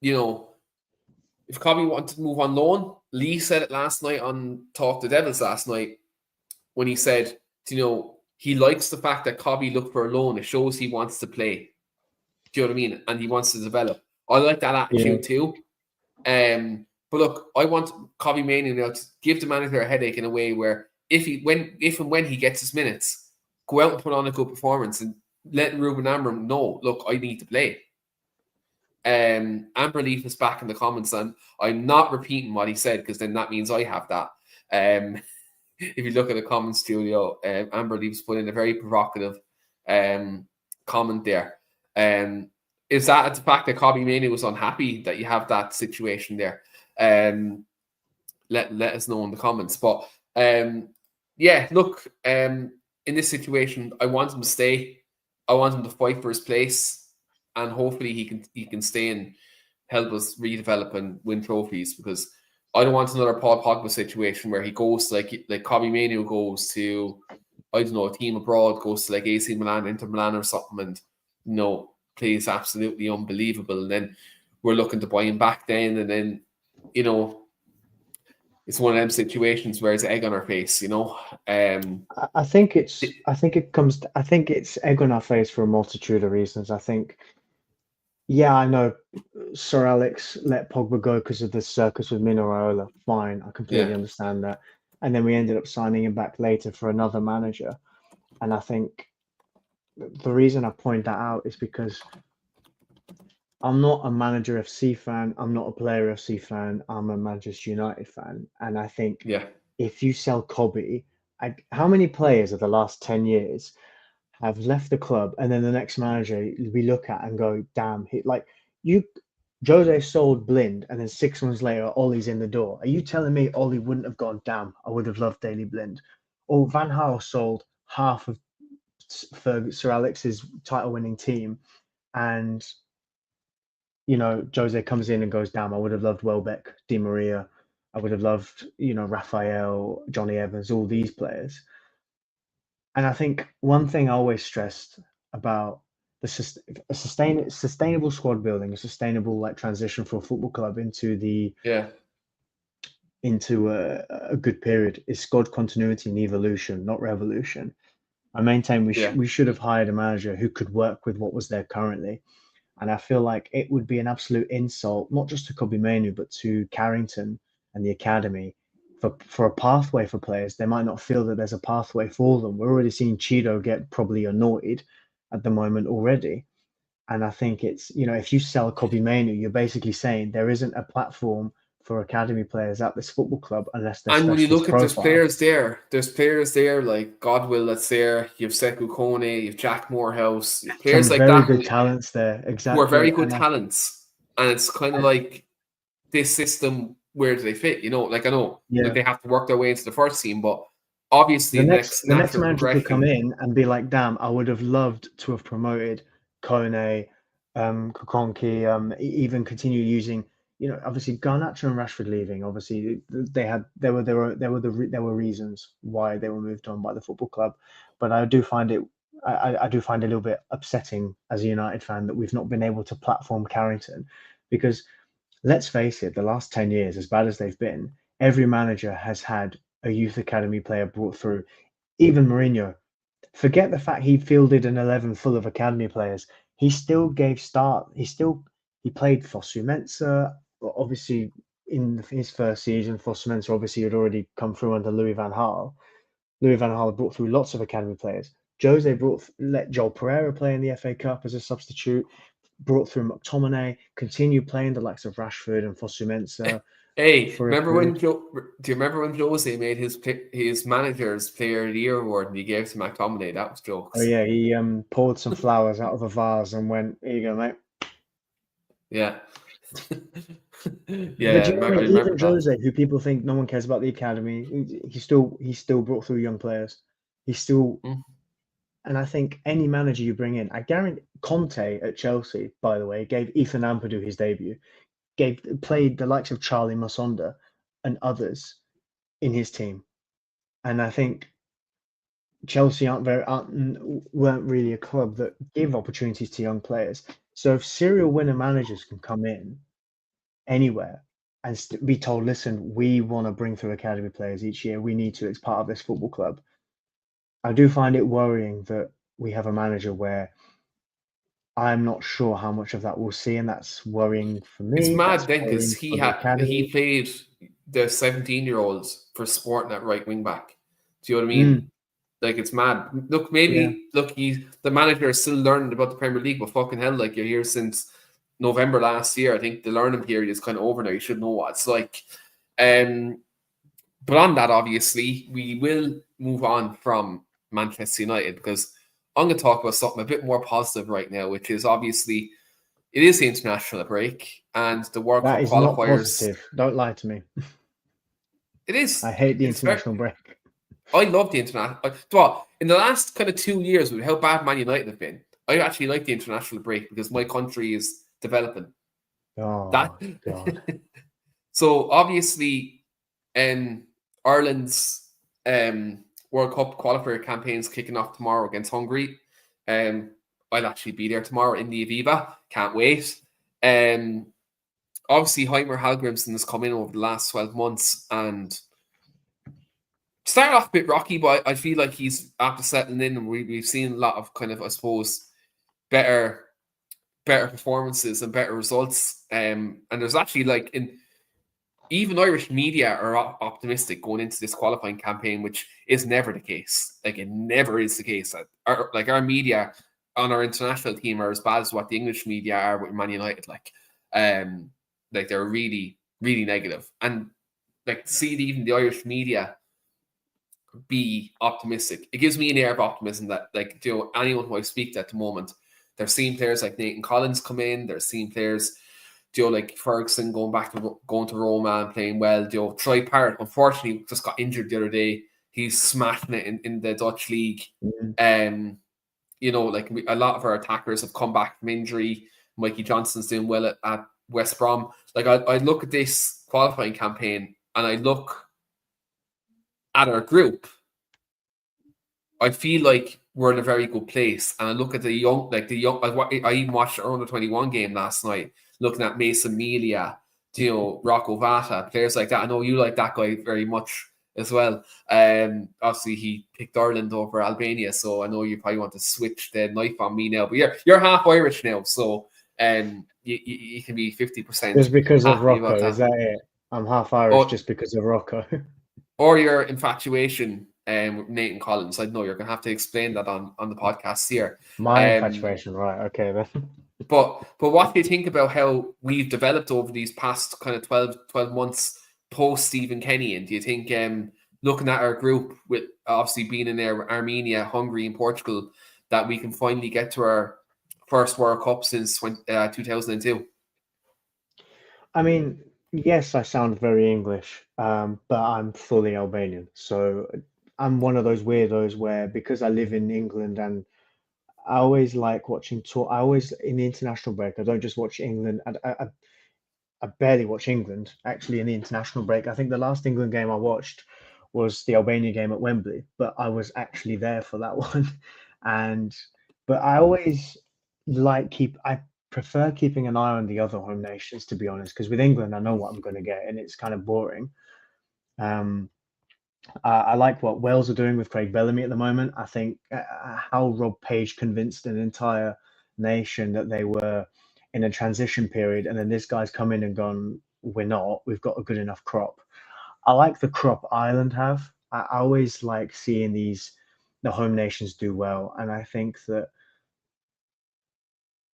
A: you know, if Kobbie wanted to move on loan, Lee said it last night on Talk the Devils last night when he said, he likes the fact that Kobbie looked for a loan. It shows he wants to play. Do you know what I mean? And he wants to develop. I like that attitude too. But look, I want Kobbie Mainoo now to give the manager a headache in a way where if and when he gets his minutes, go out and put on a good performance and let Ruben Amorim know, look, I need to play. Amber Leaf is back in the comments, and I'm not repeating what he said because then that means I have that. If you look at the comment studio, Amber Leaf's put in a very provocative comment there. Is that the fact that Kobbie Mainoo was unhappy that you have that situation there? Let us know in the comments. But yeah, look, in this situation, I want him to stay. I want him to fight for his place, and hopefully he can stay and help us redevelop and win trophies, because I don't want another Paul Pogba situation where he goes to, like Kobbie Mainoo goes to, I don't know, a team abroad, goes to like AC Milan, Inter Milan or something, and plays absolutely unbelievable, and then we're looking to buy him back then, and then it's one of them situations where it's egg on our face.
B: I think it's egg on our face for a multitude of reasons. I think, yeah, I know Sir Alex let Pogba go because of the circus with Mino Raiola. Fine, I completely understand that. And then we ended up signing him back later for another manager. And I think the reason I point that out is because I'm not a Manager FC fan. I'm not a Player FC fan. I'm a Manchester United fan. And I think if you sell Kobbie, how many players of the last 10 years have left the club and then the next manager we look at and go, damn, Jose sold Blind and then 6 months later, Ollie's in the door. Are you telling me Ollie wouldn't have gone, damn, I would have loved Daley Blind? Or Van Gaal sold half of Sir Alex's title winning team and Jose comes in and goes, damn, I would have loved Welbeck, Di Maria. I would have loved, Raphael, Johnny Evans, all these players. And I think one thing I always stressed about a sustainable squad building, a sustainable transition for a football club into a good period is squad continuity and evolution, not revolution. I maintain we should have hired a manager who could work with what was there currently. And I feel like it would be an absolute insult, not just to Kobbie Mainoo, but to Carrington and the academy for a pathway for players. They might not feel that there's a pathway for them. We're already seeing Cheeto get probably annoyed at the moment already. And I think it's, if you sell Kobbie Mainoo, you're basically saying there isn't a platform for academy players at this football club unless they're
A: and when you
B: specialist
A: look at
B: profile.
A: there's players there like Godwill that's there, you have Sekou Kone, you have Jack Morehouse, you have players
B: Some
A: like
B: very
A: that
B: good talents there,
A: who are very
B: exactly.
A: good talents. And it's kind of like this system, where do they fit? Like I know like they have to work their way into the first team, but obviously
B: the
A: the
B: next
A: next natural
B: manager could come
A: progression.
B: in and be like, damn, I would have loved to have promoted Kone, Kokonki, even continue using, obviously Garnacho and Rashford leaving. Obviously, there were reasons why they were moved on by the football club, but I do find it a little bit upsetting as a United fan that we've not been able to platform Carrington, because let's face it, the last 10 years, as bad as they've been, every manager has had a youth academy player brought through. even Mourinho. Forget the fact he fielded an 11 full of academy players. He still gave start. He played Fosu Mensah. Obviously, in his first season, Fosu Mensah obviously had already come through under Louis van Gaal. Louis van Gaal brought through lots of academy players. Jose let Joel Pereira play in the FA Cup as a substitute. Brought through McTominay. Continued playing the likes of Rashford and Fosu Mensah
A: Hey,
B: for a
A: remember
B: period.
A: when do you remember when Jose made his manager's player of the year award and he gave to McTominay? That was
B: Oh
A: jokes.
B: yeah, he poured some flowers out of a vase and went, "Here you go, mate."
A: Yeah.
B: But
A: Yeah,
B: do you know what
A: I
B: I mean?
A: remember
B: Even
A: that.
B: Jose, who people think no one cares about the academy, he still brought through young players. He still,
A: Mm.
B: and I think any manager you bring in, I guarantee Conte at Chelsea, by the way, gave Ethan Ampadu his debut, played the likes of Charlie Musonda and others in his team, and I think Chelsea weren't really a club that give opportunities to young players. So if serial winner managers can come in anywhere and be told, listen, we want to bring through academy players each year. We need to. It's part of this football club. I do find it worrying that we have a manager where I'm not sure how much of that we'll see, and that's worrying for
A: It's
B: me.
A: mad
B: That's
A: then because
B: worrying for the
A: he
B: academy.
A: played the 17-year-olds for Sporting at right wing back. Do you know what I mean?
B: Mm,
A: Like it's mad. Look,
B: yeah,
A: he's the manager is still learning about the Premier League, but fucking hell, like you're here since November last year. I think the learning period is kind of over now. You should know what it's like. Um, but on that, obviously, we will move on from Manchester United because I'm going to talk about something a bit more positive right now, which is obviously it is the international break and the World
B: that
A: Cup
B: is not
A: qualifiers.
B: positive. Don't lie to me.
A: It is.
B: I hate the
A: It's very.
B: international break.
A: I love the international. Well, in the last kind of 2 years, with how bad Man United have been, I actually like the international break because my country is developing. That
B: Oh God.
A: so obviously, Ireland's World Cup qualifier campaign's kicking off tomorrow against Hungary. Um, I'll actually be there tomorrow in the Aviva. Can't wait. Um, obviously, Heimer Hallgrimsson has come in over the last 12 months and started off a bit rocky, but I feel like he's after settling in, and we've seen a lot of kind of, I suppose, better performances and better results. And there's actually like in even Irish media are optimistic going into this qualifying campaign, which is never the case. Like it never is the case. Our media on our international team are as bad as what the English media are with Man United. Like they're really really negative, and like see even the Irish media be optimistic. It gives me an air of optimism that like anyone who I speak to at the moment, they're seeing players like Nathan Collins come in. They're seeing players, like Ferguson going to Roma and playing well. Troy Parrott unfortunately just got injured the other day. He's smashing it in the Dutch league.
B: Mm.
A: Like a lot of our attackers have come back from injury. Mikey Johnson's doing well at West Brom. Like I look at this qualifying campaign and I look at our group, I feel like we're in a very good place. And I look at the young. I even watched the under 21 game last night, looking at Mason Melia, Rocco Vata, players like that. I know you like that guy very much as well. Obviously he picked Ireland over Albania, so I know you probably want to switch the knife on me now. But you're half Irish now, so you can be 50%
B: Just because of
A: happy about
B: Rocco, is
A: that.
B: that it? I'm half Irish
A: Or
B: just because of Rocco.
A: or your infatuation with Nathan Collins. I know you're going to have to explain that on the podcast here.
B: My
A: Um,
B: infatuation, right? Okay, then.
A: but what do you think about how we've developed over these past kind of 12 months post Stephen Kenny? And do you think looking at our group with obviously being in there, Armenia, Hungary, and Portugal, that we can finally get to our first World Cup since 2002?
B: I mean, yes, I sound very English, but I'm fully Albanian. So I'm one of those weirdos where because I live in England and I always like watching tour. I always in the international break. I don't just watch England. I barely watch England actually in the international break. I think the last England game I watched was the Albania game at Wembley, but I was actually there for that one. And but I always I prefer keeping an eye on the other home nations to be honest, because with England I know what I'm going to get and it's kind of boring. Um, I like what Wales are doing with Craig Bellamy at the moment. I think how Rob Page convinced an entire nation that they were in a transition period, and then this guy's come in and gone, "We're not. We've got a good enough crop." I like the crop Ireland have. I always like seeing the home nations do well, and I think that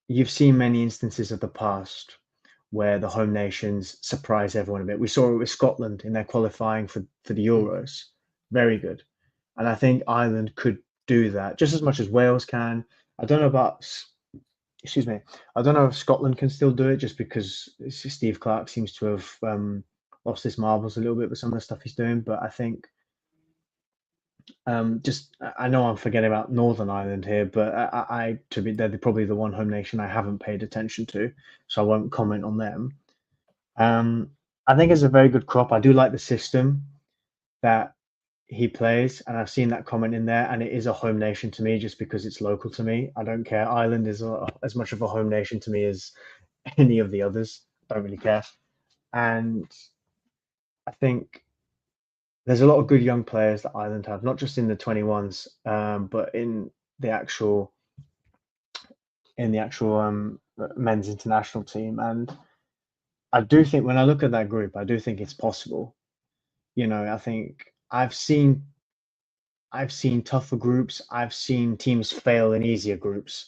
B: you've seen many instances of the past where the home nations surprise everyone a bit. We saw it with Scotland in their qualifying for the Euros. Very good. And I think Ireland could do that just as much as Wales can. I don't know about, excuse me, I don't know if Scotland can still do it just because Steve Clarke seems to have lost his marbles a little bit with some of the stuff he's doing. But I think just I know I'm forgetting about Northern Ireland here, but to be they're probably the one home nation I haven't paid attention to, so I won't comment on them. I think it's a very good crop. I do like the system that he plays, and I've seen that comment in there, and it is a home nation to me just because it's local to me. I don't care. Ireland is as much of a home nation to me as any of the others. I don't really care. And I think there's a lot of good young players that Ireland have, not just in the 21s, but the actual in the actual men's international team. And I do think when I look at that group, I do think it's possible. You know, I think I've seen tougher groups. I've seen teams fail in easier groups,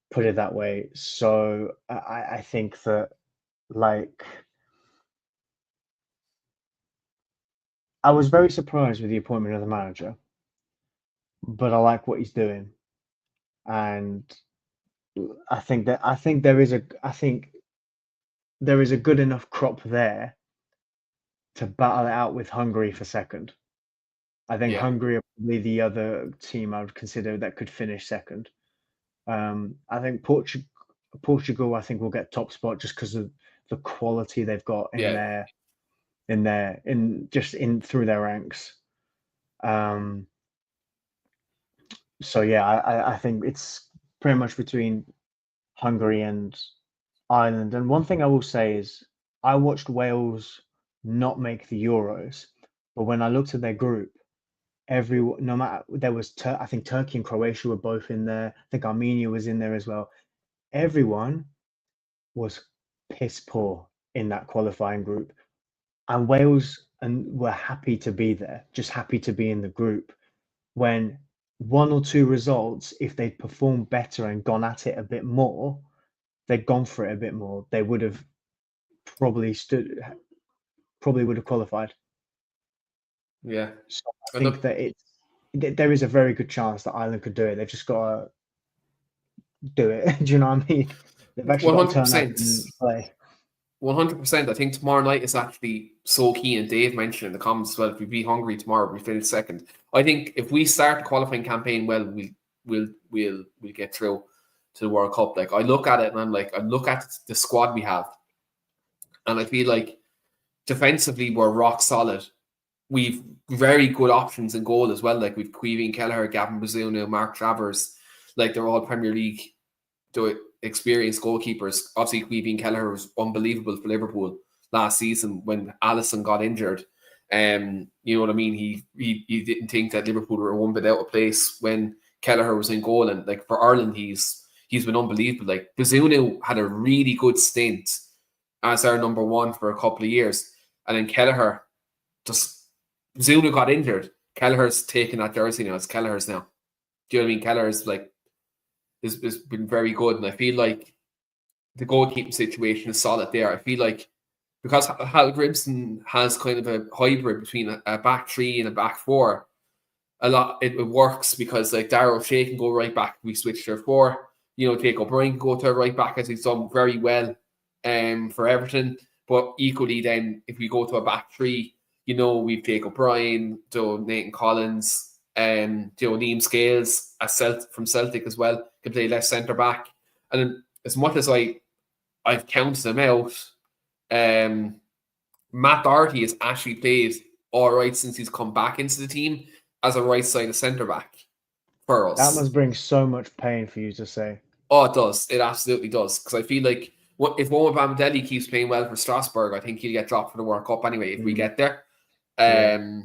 B: put it that way. So I think that like I was very surprised with the appointment of the manager, but I like what he's doing. And I think there is a good enough crop there to battle it out with Hungary for second. I think
A: Yeah,
B: Hungary are probably the other team I would consider that could finish second. I think Portugal, I think will get top spot just because of the quality they've got in
A: yeah.
B: through their ranks. Um, so yeah, I think it's pretty much between Hungary and Ireland. And one thing I will say is I watched Wales not make the Euros, but when I looked at their group, no matter there was I think Turkey and Croatia were both in there. I think Armenia was in there as well. Everyone was piss poor in that qualifying group, and Wales and were happy to be there, just happy to be in the group. When one or two results, if they'd performed better and gone at it a bit more, they'd gone for it a bit more, they would have probably probably would have qualified.
A: Yeah.
B: So I
A: And
B: think that there is a very good chance that Ireland could do it. They've just got to do it. Do you know what I mean? They've actually got to turn up
A: 100%.
B: and play.
A: 100%. I think tomorrow night is actually so key, and Dave mentioned in the comments as well. If we beat Hungary tomorrow, we finish second. I think if we start the qualifying campaign well, we'll get through to the World Cup. Like I look at it and I'm like, I look at the squad we have, and I feel like defensively we're rock solid. We've very good options in goal as well. Like we've Queeveen Kelleher, Gavin Bazunu, Mark Travers. Like they're all Premier League experienced goalkeepers. Obviously, Queeveen Kelleher was unbelievable for Liverpool last season when Alisson got injured. You know what I mean? He didn't think that Liverpool were one bit out of place when Kelleher was in goal, and like for Ireland, he's been unbelievable. Like Bazunu had a really good stint as our number one for a couple of years, and then Kelleher just Bazunu got injured. Kelleher's taken that jersey now. It's Kelleher's now. Do you know what I mean? Kelleher's like has been very good, and I feel like the goalkeeping situation is solid there. I feel like because Hal Grimson has kind of a hybrid between a back three and a back four, a lot it works because like Darrell O'Shea can go right back if we switch to a four. You know, Jake O'Brien can go to a right back as he's done very well for Everton. But equally then if we go to a back three, you know, we've Jake O'Brien, Nathan Collins, Liam Scales from Celtic as well, can play left centre back. And then, as much as I've counted them out, Matt Doherty has actually played all right since he's come back into the team as a right side of centre back for
B: That
A: us.
B: must bring so much pain for you to say.
A: Oh, it does. It absolutely does. Because I feel like if Owen Bamidele keeps playing well for Strasbourg, I think he'll get dropped for the World Cup anyway if we get there.
B: Yeah.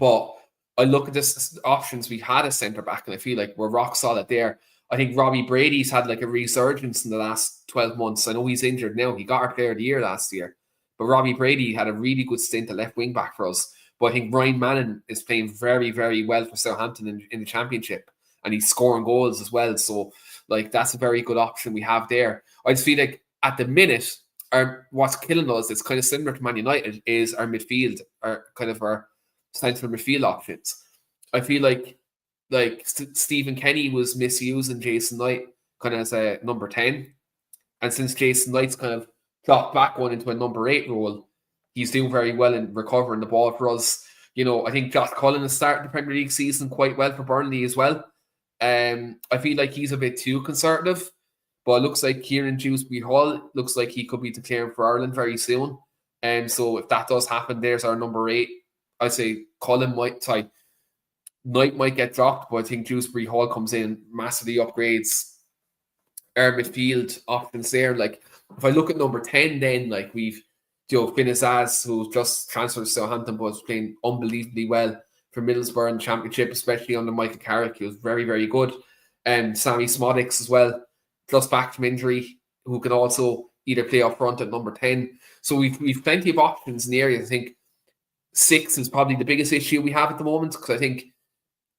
A: But I look at this options we had as centre back, and I feel like we're rock solid there. I think Robbie Brady's had like a resurgence in the last 12 months. I know he's injured now. He got our player of the year last year. But Robbie Brady had a really good stint at left wing back for us. But I think Ryan Manning is playing very, very well for Southampton in the Championship. And he's scoring goals as well. So, like, that's a very good option we have there. I just feel like at the minute, what's killing us, it's kind of similar to Man United, is our midfield, our central midfield options. I feel like Stephen Kenny was misusing Jason Knight kind of as a number 10. And since Jason Knight's kind of dropped back one into a number 8 role, he's doing very well in recovering the ball for us. You know, I think Josh Cullen has started the Premier League season quite well for Burnley as well. I feel like he's a bit too conservative, but it looks like Kieran Dewsbury-Hall looks like he could be declaring for Ireland very soon. And so if that does happen, there's our number 8. I'd say Knight might get dropped, but I think Dewsbury-Hall comes in, massively upgrades our midfield options there. Like, if I look at number 10, then like we've Finn Azaz, who just transferred to Southampton, but was playing unbelievably well for Middlesbrough in the Championship, especially under Michael Carrick. He was very, very good. And Sammy Smodics as well, just back from injury, who can also either play up front at number 10. So we've plenty of options in the area. I think 6 is probably the biggest issue we have at the moment, because I think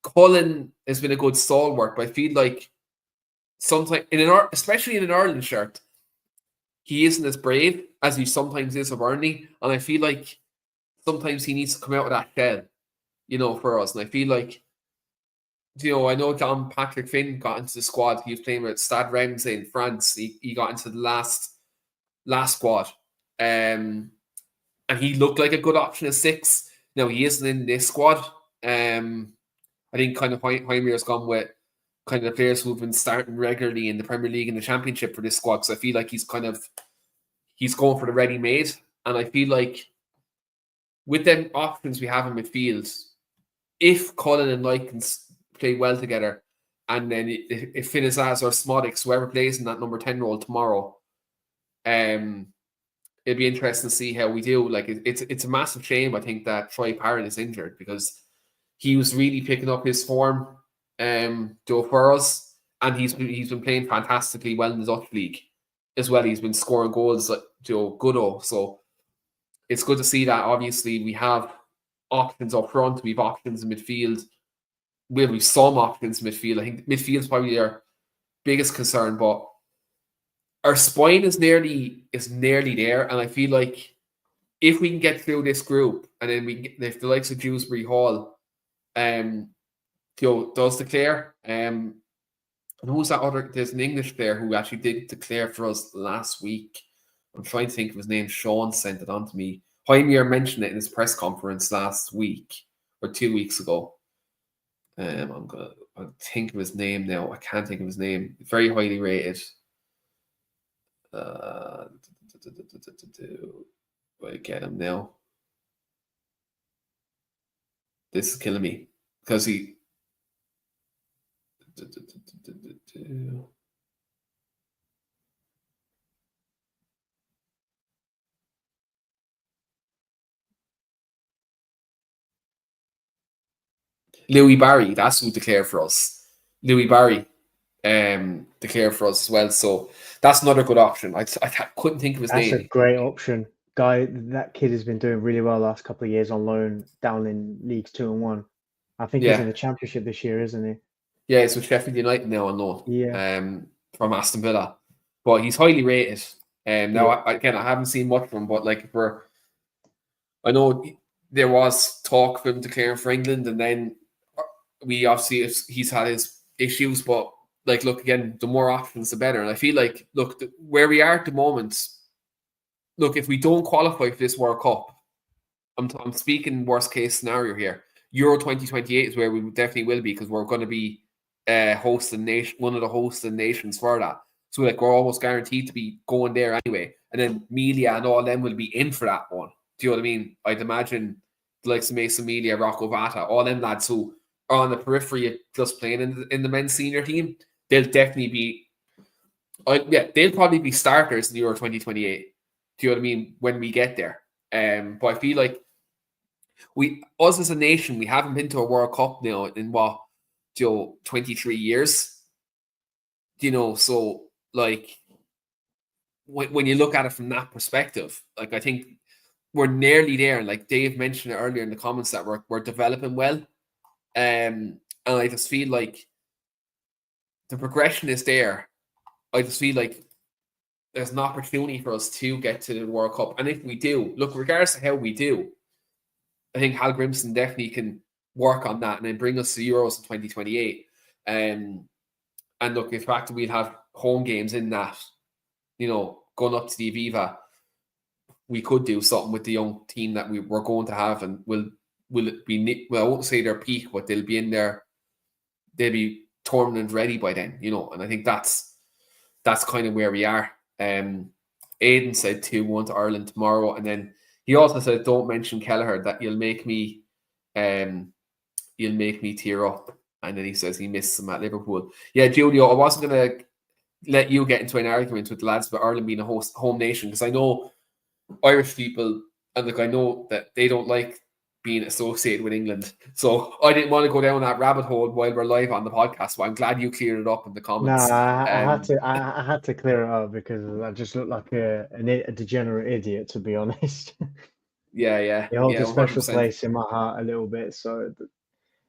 A: Cullen has been a good stalwart, but I feel like sometimes, especially in an Ireland shirt, he isn't as brave as he sometimes is of Burnley, and I feel like sometimes he needs to come out of that shell, for us. And I feel like, I know John Patrick Finn got into the squad. He was playing with Stade Reims in France. He got into the last squad, and he looked like a good option as 6. Now he isn't in this squad. I think kind of Heimer's gone with kind of the players who've been starting regularly in the Premier League and the Championship for this squad. So I feel like he's going for the ready-made. And I feel like with them options we have in midfield, if Cullen and Knight can play well together, and then if Finn Azaz or Smodics, whoever plays in that number 10 role tomorrow, it'll be interesting to see how we do. Like, it's a massive shame, I think, that Troy Parrott is injured, because he was really picking up his form for us, and he's been playing fantastically well in the Dutch league as well. He's been scoring goals like Goodo. So it's good to see that. Obviously, we have options up front. We have options in midfield. We've some options in midfield. I think midfield is probably our biggest concern, but our spine is nearly there. And I feel like if we can get through this group, and then if the likes of Dewsbury-Hall does declare, and who's that other? There's an English player who actually did declare for us last week. I'm trying to think of his name. Sean sent it on to me. Heimer mentioned it in his press conference last week or 2 weeks ago. I'll think of his name now. I can't think of his name. Very highly rated. I get him now. This is killing me because he. Louis Barry, that's who declared for us. Louis Barry declared for us as well. So that's another good option. I couldn't think of his name.
B: That's a great option. Guy, that kid has been doing really well the last couple of years on loan down in Leagues 2 and 1. I think he's in the Championship this year, isn't he?
A: Yeah, it's with Sheffield United now on loan.
B: Yeah.
A: From Aston Villa. But he's highly rated. Now, I haven't seen much from him, but I know there was talk of him declaring for England, and then we obviously, he's had his issues, but again, the more options, the better. And I feel like, where we are at the moment, if we don't qualify for this World Cup, I'm speaking worst case scenario here. Euro 2028 is where we definitely will be, because we're going to be one of the hosting nations for that. So we're almost guaranteed to be going there anyway. And then Melia and all them will be in for that one. Do you know what I mean? I'd imagine the likes of Mason Melia, Rocco Vata, all them lads who are on the periphery just playing in the men's senior team, they'll definitely be they'll probably be starters in the Euro 2028. Do you know what I mean? When we get there. But I feel like us as a nation, we haven't been to a World Cup now in 23 years. So like when you look at it from that perspective, like I think we're nearly there. Like Dave mentioned it earlier in the comments that we're developing well. And I just feel like the progression is there. I just feel like there's an opportunity for us to get to the World Cup. And if we do, look, regardless of how we do, I think Hal Grimson definitely can work on that and then bring us to Euros in 2028. And look, the fact that we'll have home games in that, going up to the Aviva, we could do something with the young team that we're going to have, and will it be? Well, I won't say their peak, but they'll be in there. They'll be tournament ready by then, And I think that's kind of where we are. Aidan said 2-1 to Ireland tomorrow, and then he also said, "Don't mention Kelleher, that you'll make me tear up." And then he says he missed him at Liverpool. Yeah, Julio, I wasn't going to let you get into an argument with the lads about Ireland being a home nation, because I know Irish people, and I know that they don't like being associated with England. So I didn't want to go down that rabbit hole while we're live on the podcast, but I'm glad you cleared it up in the comments.
B: No, I had to clear it up because I just look like a degenerate idiot, to be honest.
A: Yeah.
B: It holds a
A: 100%.
B: special place in my heart a little bit. So,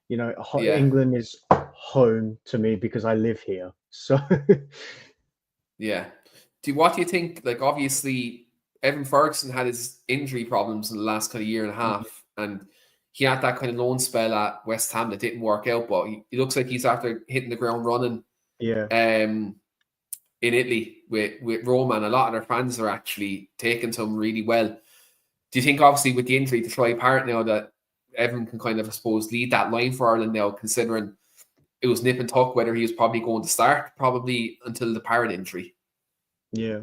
A: Yeah.
B: England is home to me because I live here. So,
A: yeah. What do you think? Like, obviously, Evan Ferguson had his injury problems in the last kind of year and a half, and he had that kind of loan spell at West Ham that didn't work out. But he looks like he's after hitting the ground running.
B: Yeah.
A: In Italy with Roma, and a lot of their fans are actually taking to him really well. Do you think, obviously, with the injury to Troy Parrott now, that Evan can kind of, I suppose, lead that line for Ireland now, considering it was nip and tuck whether he was probably going to start probably until the Parrott injury?
B: Yeah.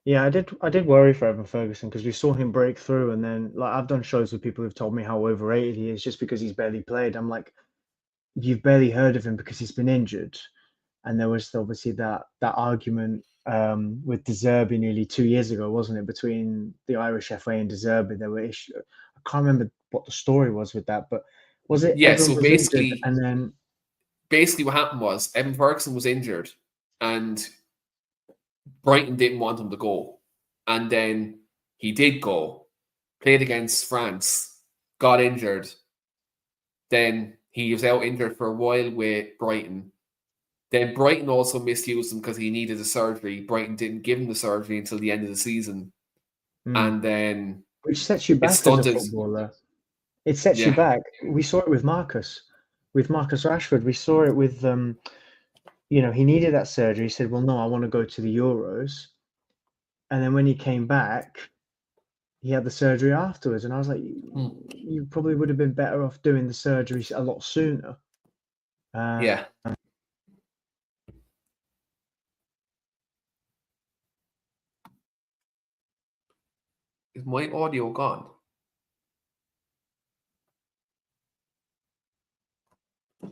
B: Yeah, I did worry for Evan Ferguson because we saw him break through, and then like I've done shows with people who've told me how overrated he is just because he's barely played. I'm like, you've barely heard of him because he's been injured. And there was obviously that argument with De Zerbi nearly 2 years ago, wasn't it? Between the Irish FA and De Zerbi, there were issues. I can't remember what the story was with that, but was it Evan
A: so
B: was injured and then
A: basically what happened was Evan Ferguson was injured and Brighton didn't want him to go, and then he did go, played against France, got injured, then he was out injured for a while with Brighton. Then Brighton also misused him because he needed a surgery. Brighton didn't give him the surgery until the end of the season. And then
B: which sets you back as a footballer. It sets you back. We saw it with Marcus Rashford. We saw it with he needed that surgery. He said, "Well, no, I want to go to the Euros." And then when he came back, he had the surgery afterwards. And I was like, you probably would have been better off doing the surgery a lot sooner.
A: Yeah. Is my audio gone? I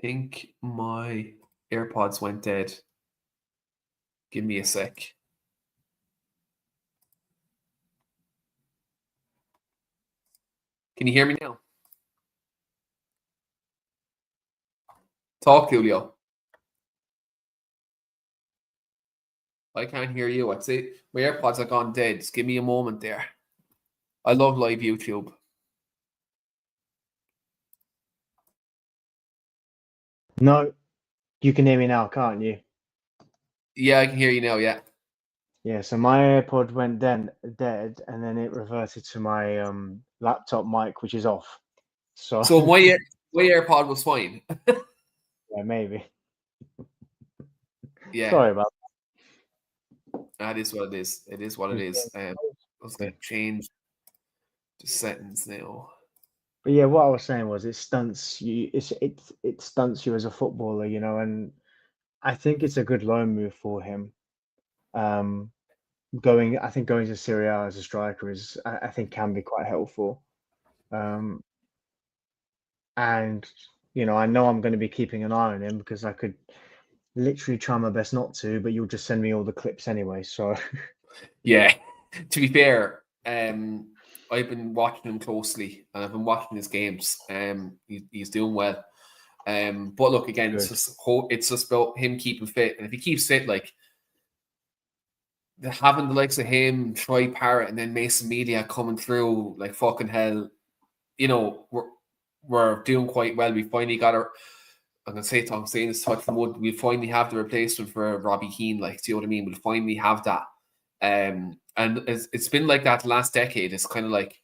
A: think my AirPods went dead. Give me a sec. Can you hear me now? Talk, Julio. I can't hear you. I'd say my AirPods are gone dead. Just give me a moment there. I love live YouTube.
B: No, you can hear me now, can't you?
A: Yeah, I can hear you now, yeah.
B: Yeah, so my AirPod went dead, and then it reverted to my laptop mic, which is off. So
A: my AirPod was fine.
B: Yeah, maybe.
A: Yeah.
B: Sorry about
A: that. That is what it is. It is what it is. I was going to change the settings now.
B: But yeah, what I was saying was it stunts you. It stunts you as a footballer, and I think it's a good loan move for him. I think going to Serie A as a striker I think can be quite helpful. And I know I'm going to be keeping an eye on him because I could literally try my best not to, but you'll just send me all the clips anyway. So
A: yeah, to be fair, I I've been watching him closely, and I've been watching his games. He's doing well. But look, again,
B: Good.
A: it's just about him keeping fit, and if he keeps fit, like having the likes of him, Troy Parrott, and then Mason Media coming through like fucking hell, you know, we're doing quite well. We finally got our. I'm saying this touch from wood. We finally have the replacement for Robbie Keane. Like, do you know what I mean? We'll finally have that. And it's been like that the last decade. It's kind of like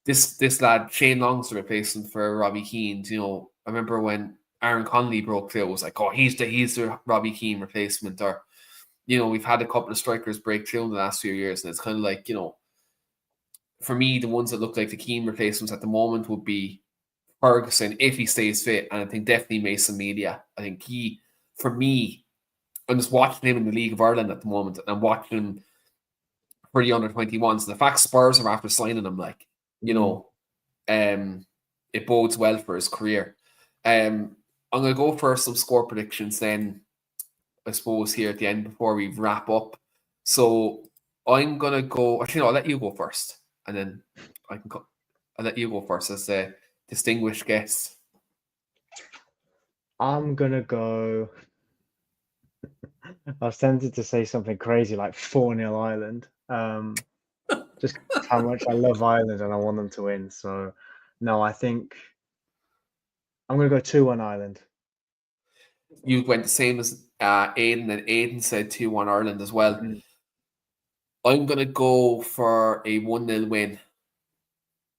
A: this lad Shane Long's the replacement for Robbie Keane. You know, I remember when Aaron Connolly broke through, it was like, oh, he's the Robbie Keane replacement. Or, you know, we've had a couple of strikers break through in the last few years, and it's kind of like, you know, for me, the ones that look like the Keane replacements at the moment would be Ferguson if he stays fit, and I think definitely Mason Media. I think for me, I'm just watching him in the League of Ireland at the moment, and I'm watching him for the under-21s. The fact Spurs are after signing him, like, you know, it bodes well for his career. I'm going to go for some score predictions then, I suppose, here at the end before we wrap up. So I'm going to go, actually, no, I'll let you go first, and then I'll let you go first as the distinguished guest.
B: I'm going to go. I was tempted to say something crazy like 4-0 Ireland. Just how much I love Ireland and I want them to win. So, no, I think I'm going to go 2-1 Ireland.
A: You went the same as Aidan, and Aidan said 2-1 Ireland as well. I'm going to go for a 1-0 win.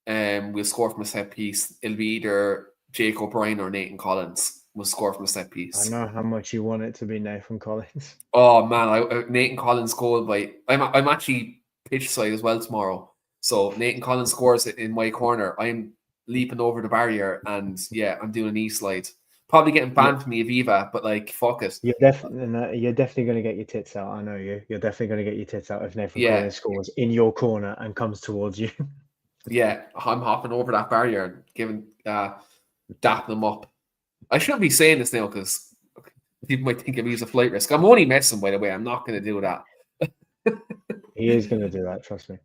A: We'll score from a set piece. It'll be either Jake O'Brien or Nathan Collins will score from a set piece.
B: I know how much you want it to be Nathan Collins.
A: Oh man, Nathan Collins goal by I'm actually pitch side as well tomorrow. So Nathan Collins scores it in my corner. I'm leaping over the barrier, and yeah, I'm doing an e-slide. Probably getting banned from the Aviva, but like, fuck it.
B: You're definitely going to get your tits out. I know you. You're definitely going to get your tits out if Nathan Collins scores in your corner and comes towards you.
A: Yeah, I'm hopping over that barrier and giving dapping them up. I shouldn't be saying this now because people might think of me as a flight risk. I'm only messing, by the way. I'm not going to do that.
B: He is going to do that, trust me.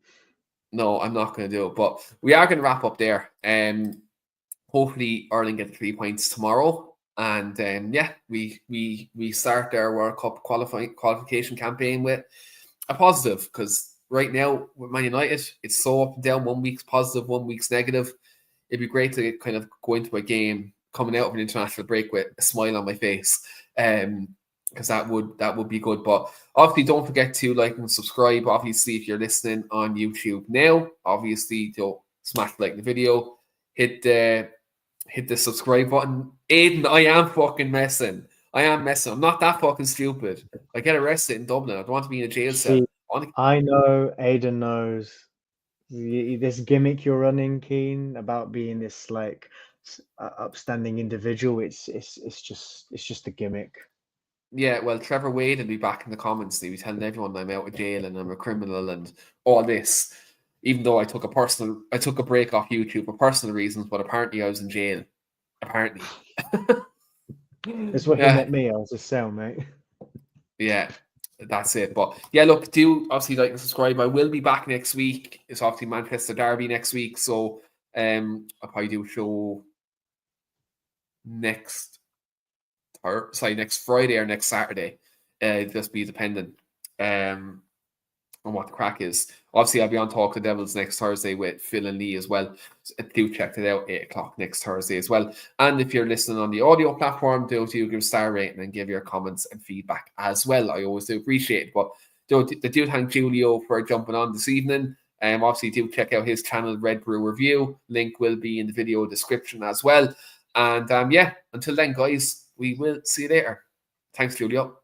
A: No, I'm not going to do it. But we are going to wrap up there. Hopefully, Ireland get 3 points tomorrow. And yeah, we start our World Cup qualification campaign with a positive, because right now with Man United, it's so up and down. 1 week's positive, 1 week's negative. It'd be great to kind of go into a game coming out of an international break with a smile on my face, because that would be good. But obviously, don't forget to like and subscribe. Obviously, if you're listening on YouTube now, obviously, smash like the video, hit the subscribe button. Aidan, I am fucking messing. I'm not that fucking stupid. I get arrested in Dublin. I don't want to be in a jail cell.
B: I know Aidan knows this gimmick you're running, Keane, about being this like upstanding individual. It's just a gimmick.
A: Yeah, well, Trevor Wade will be back in the comments. He'll be telling everyone I'm out of jail and I'm a criminal and all this. Even though I took a break off YouTube for personal reasons, but apparently I was in jail. Apparently.
B: That's what he met me. I was a cellmate.
A: Yeah, that's it. But yeah, look, do obviously like and subscribe. I will be back next week. It's obviously Manchester Derby next week, so I'll probably do a show next Friday or next Saturday. Just be dependent on what the crack is. Obviously, I'll be on Talk of the Devils next Thursday with Phil and Lee as well. So do check it out, 8 o'clock next Thursday as well. And if you're listening on the audio platform, do give a star rating and give your comments and feedback as well. I always do appreciate it. But do thank Julio for jumping on this evening. Obviously, do check out his channel, Red Brew Review. Link will be in the video description as well. And yeah, until then, guys, we will see you later. Thanks, Julio.